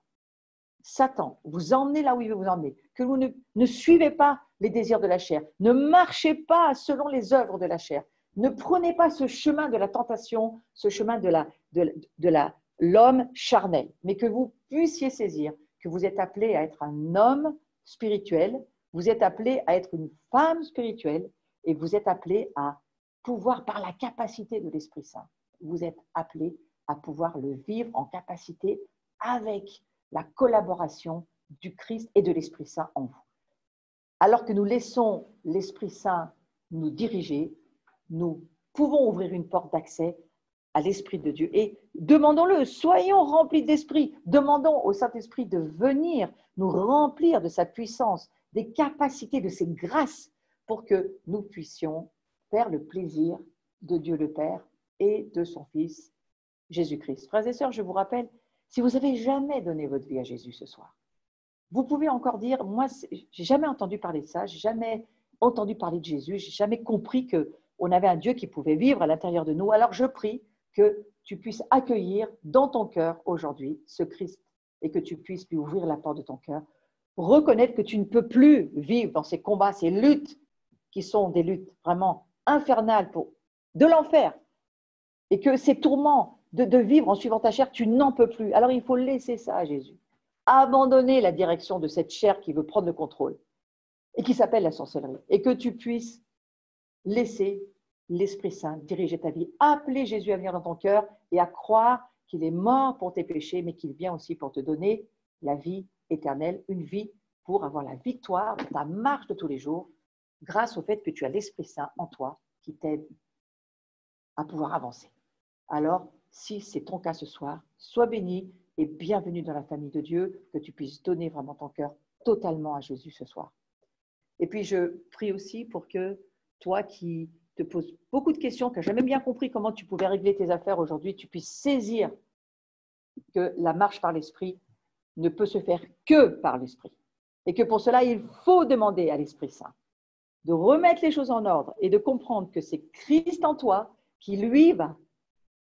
Satan vous emmener là où il veut vous emmener, que vous ne suivez pas les désirs de la chair, ne marchez pas selon les œuvres de la chair, ne prenez pas ce chemin de la tentation, ce chemin de l'homme charnel, mais que vous puissiez saisir que vous êtes appelé à être un homme spirituel, vous êtes appelé à être une femme spirituelle et vous êtes appelé à pouvoir, par la capacité de l'Esprit Saint, vous êtes appelé à pouvoir le vivre en capacité avec la collaboration du Christ et de l'Esprit Saint en vous. Alors que nous laissons l'Esprit Saint nous diriger, nous pouvons ouvrir une porte d'accès à l'Esprit de Dieu. Et demandons-le, soyons remplis d'Esprit. Demandons au Saint-Esprit de venir nous remplir de sa puissance, des capacités, de ses grâces, pour que nous puissions faire le plaisir de Dieu le Père et de son Fils, Jésus-Christ. Frères et sœurs, je vous rappelle, si vous n'avez jamais donné votre vie à Jésus ce soir, vous pouvez encore dire, moi, j'ai jamais entendu parler de ça, j'ai jamais entendu parler de Jésus, j'ai jamais compris qu'on avait un Dieu qui pouvait vivre à l'intérieur de nous. Alors je prie que tu puisses accueillir dans ton cœur aujourd'hui ce Christ et que tu puisses lui ouvrir la porte de ton cœur, reconnaître que tu ne peux plus vivre dans ces combats, ces luttes qui sont des luttes vraiment infernales de l'enfer et que ces tourments de vivre en suivant ta chair, tu n'en peux plus. Alors il faut laisser ça à Jésus. Abandonner la direction de cette chair qui veut prendre le contrôle et qui s'appelle la sorcellerie et que tu puisses laisser l'Esprit Saint diriger ta vie, appeler Jésus à venir dans ton cœur et à croire qu'il est mort pour tes péchés, mais qu'il vient aussi pour te donner la vie éternelle, une vie pour avoir la victoire dans ta marche de tous les jours, grâce au fait que tu as l'Esprit Saint en toi qui t'aide à pouvoir avancer. Alors, si c'est ton cas ce soir, sois béni et bienvenue dans la famille de Dieu, que tu puisses donner vraiment ton cœur totalement à Jésus ce soir. Et puis, je prie aussi pour que toi qui te poses beaucoup de questions, qui n'as jamais bien compris comment tu pouvais régler tes affaires aujourd'hui, tu puisses saisir que la marche par l'Esprit ne peut se faire que par l'Esprit. Et que pour cela, il faut demander à l'Esprit Saint de remettre les choses en ordre et de comprendre que c'est Christ en toi qui, lui, va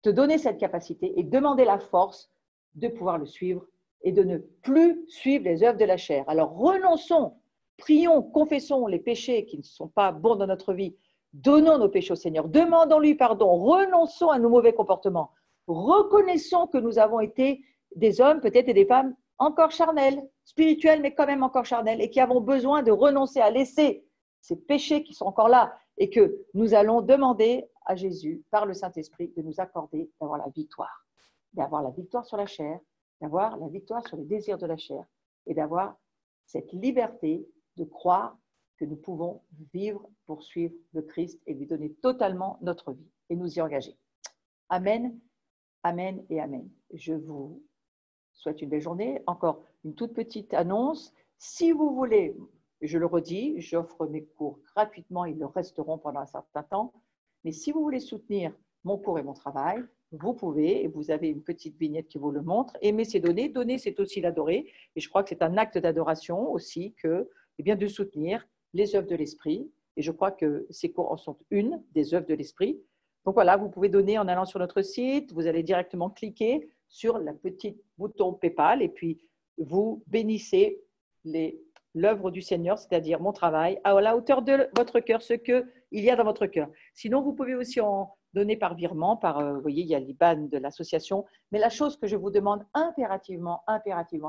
te donner cette capacité et demander la force de pouvoir le suivre et de ne plus suivre les œuvres de la chair. Alors renonçons, prions, confessons les péchés qui ne sont pas bons dans notre vie, donnons nos péchés au Seigneur, demandons-lui pardon, renonçons à nos mauvais comportements, reconnaissons que nous avons été des hommes peut-être et des femmes encore charnels, spirituels mais quand même encore charnels et qui avons besoin de renoncer à laisser ces péchés qui sont encore là et que nous allons demander à Jésus, par le Saint-Esprit, de nous accorder d'avoir la victoire sur la chair, d'avoir la victoire sur les désirs de la chair et d'avoir cette liberté de croire que nous pouvons vivre pour suivre le Christ et lui donner totalement notre vie et nous y engager. Amen, amen et amen. Je vous souhaite une belle journée. Encore une toute petite annonce. Si vous voulez, je le redis, j'offre mes cours gratuitement, ils le resteront pendant un certain temps. Mais si vous voulez soutenir mon cours et mon travail, vous pouvez, et vous avez une petite vignette qui vous le montre. Aimer, c'est donner. Donner, c'est aussi l'adorer. Et je crois que c'est un acte d'adoration aussi que, eh bien, de soutenir les œuvres de l'Esprit. Et je crois que ces cours en sont une des œuvres de l'Esprit. Donc voilà, vous pouvez donner en allant sur notre site. Vous allez directement cliquer sur le petit bouton PayPal et puis vous bénissez l'œuvre du Seigneur, c'est-à-dire mon travail, à la hauteur de votre cœur, ce qu'il y a dans votre cœur. Sinon, vous pouvez aussi en donner par virement, vous voyez, il y a l'IBAN de l'association. Mais la chose que je vous demande impérativement,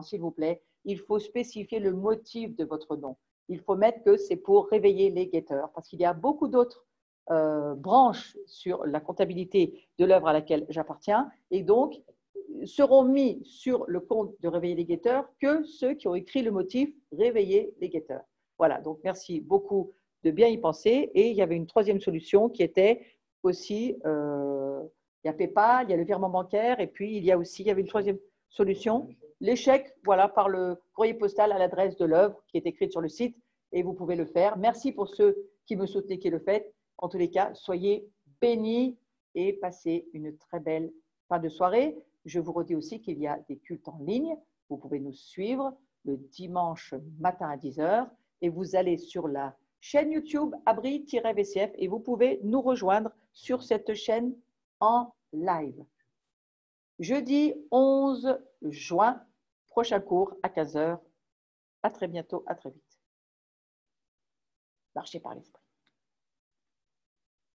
s'il vous plaît, il faut spécifier le motif de votre don. Il faut mettre que c'est pour réveiller les guetteurs, parce qu'il y a beaucoup d'autres branches sur la comptabilité de l'œuvre à laquelle j'appartiens, et donc seront mis sur le compte de Réveiller les guetteurs que ceux qui ont écrit le motif Réveiller les guetteurs. Voilà, donc merci beaucoup de bien y penser. Et il y avait une troisième solution qui était aussi, il y a PayPal, il y a le virement bancaire, et puis il y avait une troisième solution, l'échec, voilà, par le courrier postal à l'adresse de l'œuvre qui est écrite sur le site, et vous pouvez le faire. Merci pour ceux qui me soutenaient, qui le faites. En tous les cas, soyez bénis et passez une très belle fin de soirée. Je vous redis aussi qu'il y a des cultes en ligne. Vous pouvez nous suivre le dimanche matin à 10h et vous allez sur la chaîne YouTube Abri-VCF et vous pouvez nous rejoindre sur cette chaîne en live. Jeudi 11 juin, prochain cours à 15h. À très bientôt, à très vite. Marchez par l'esprit.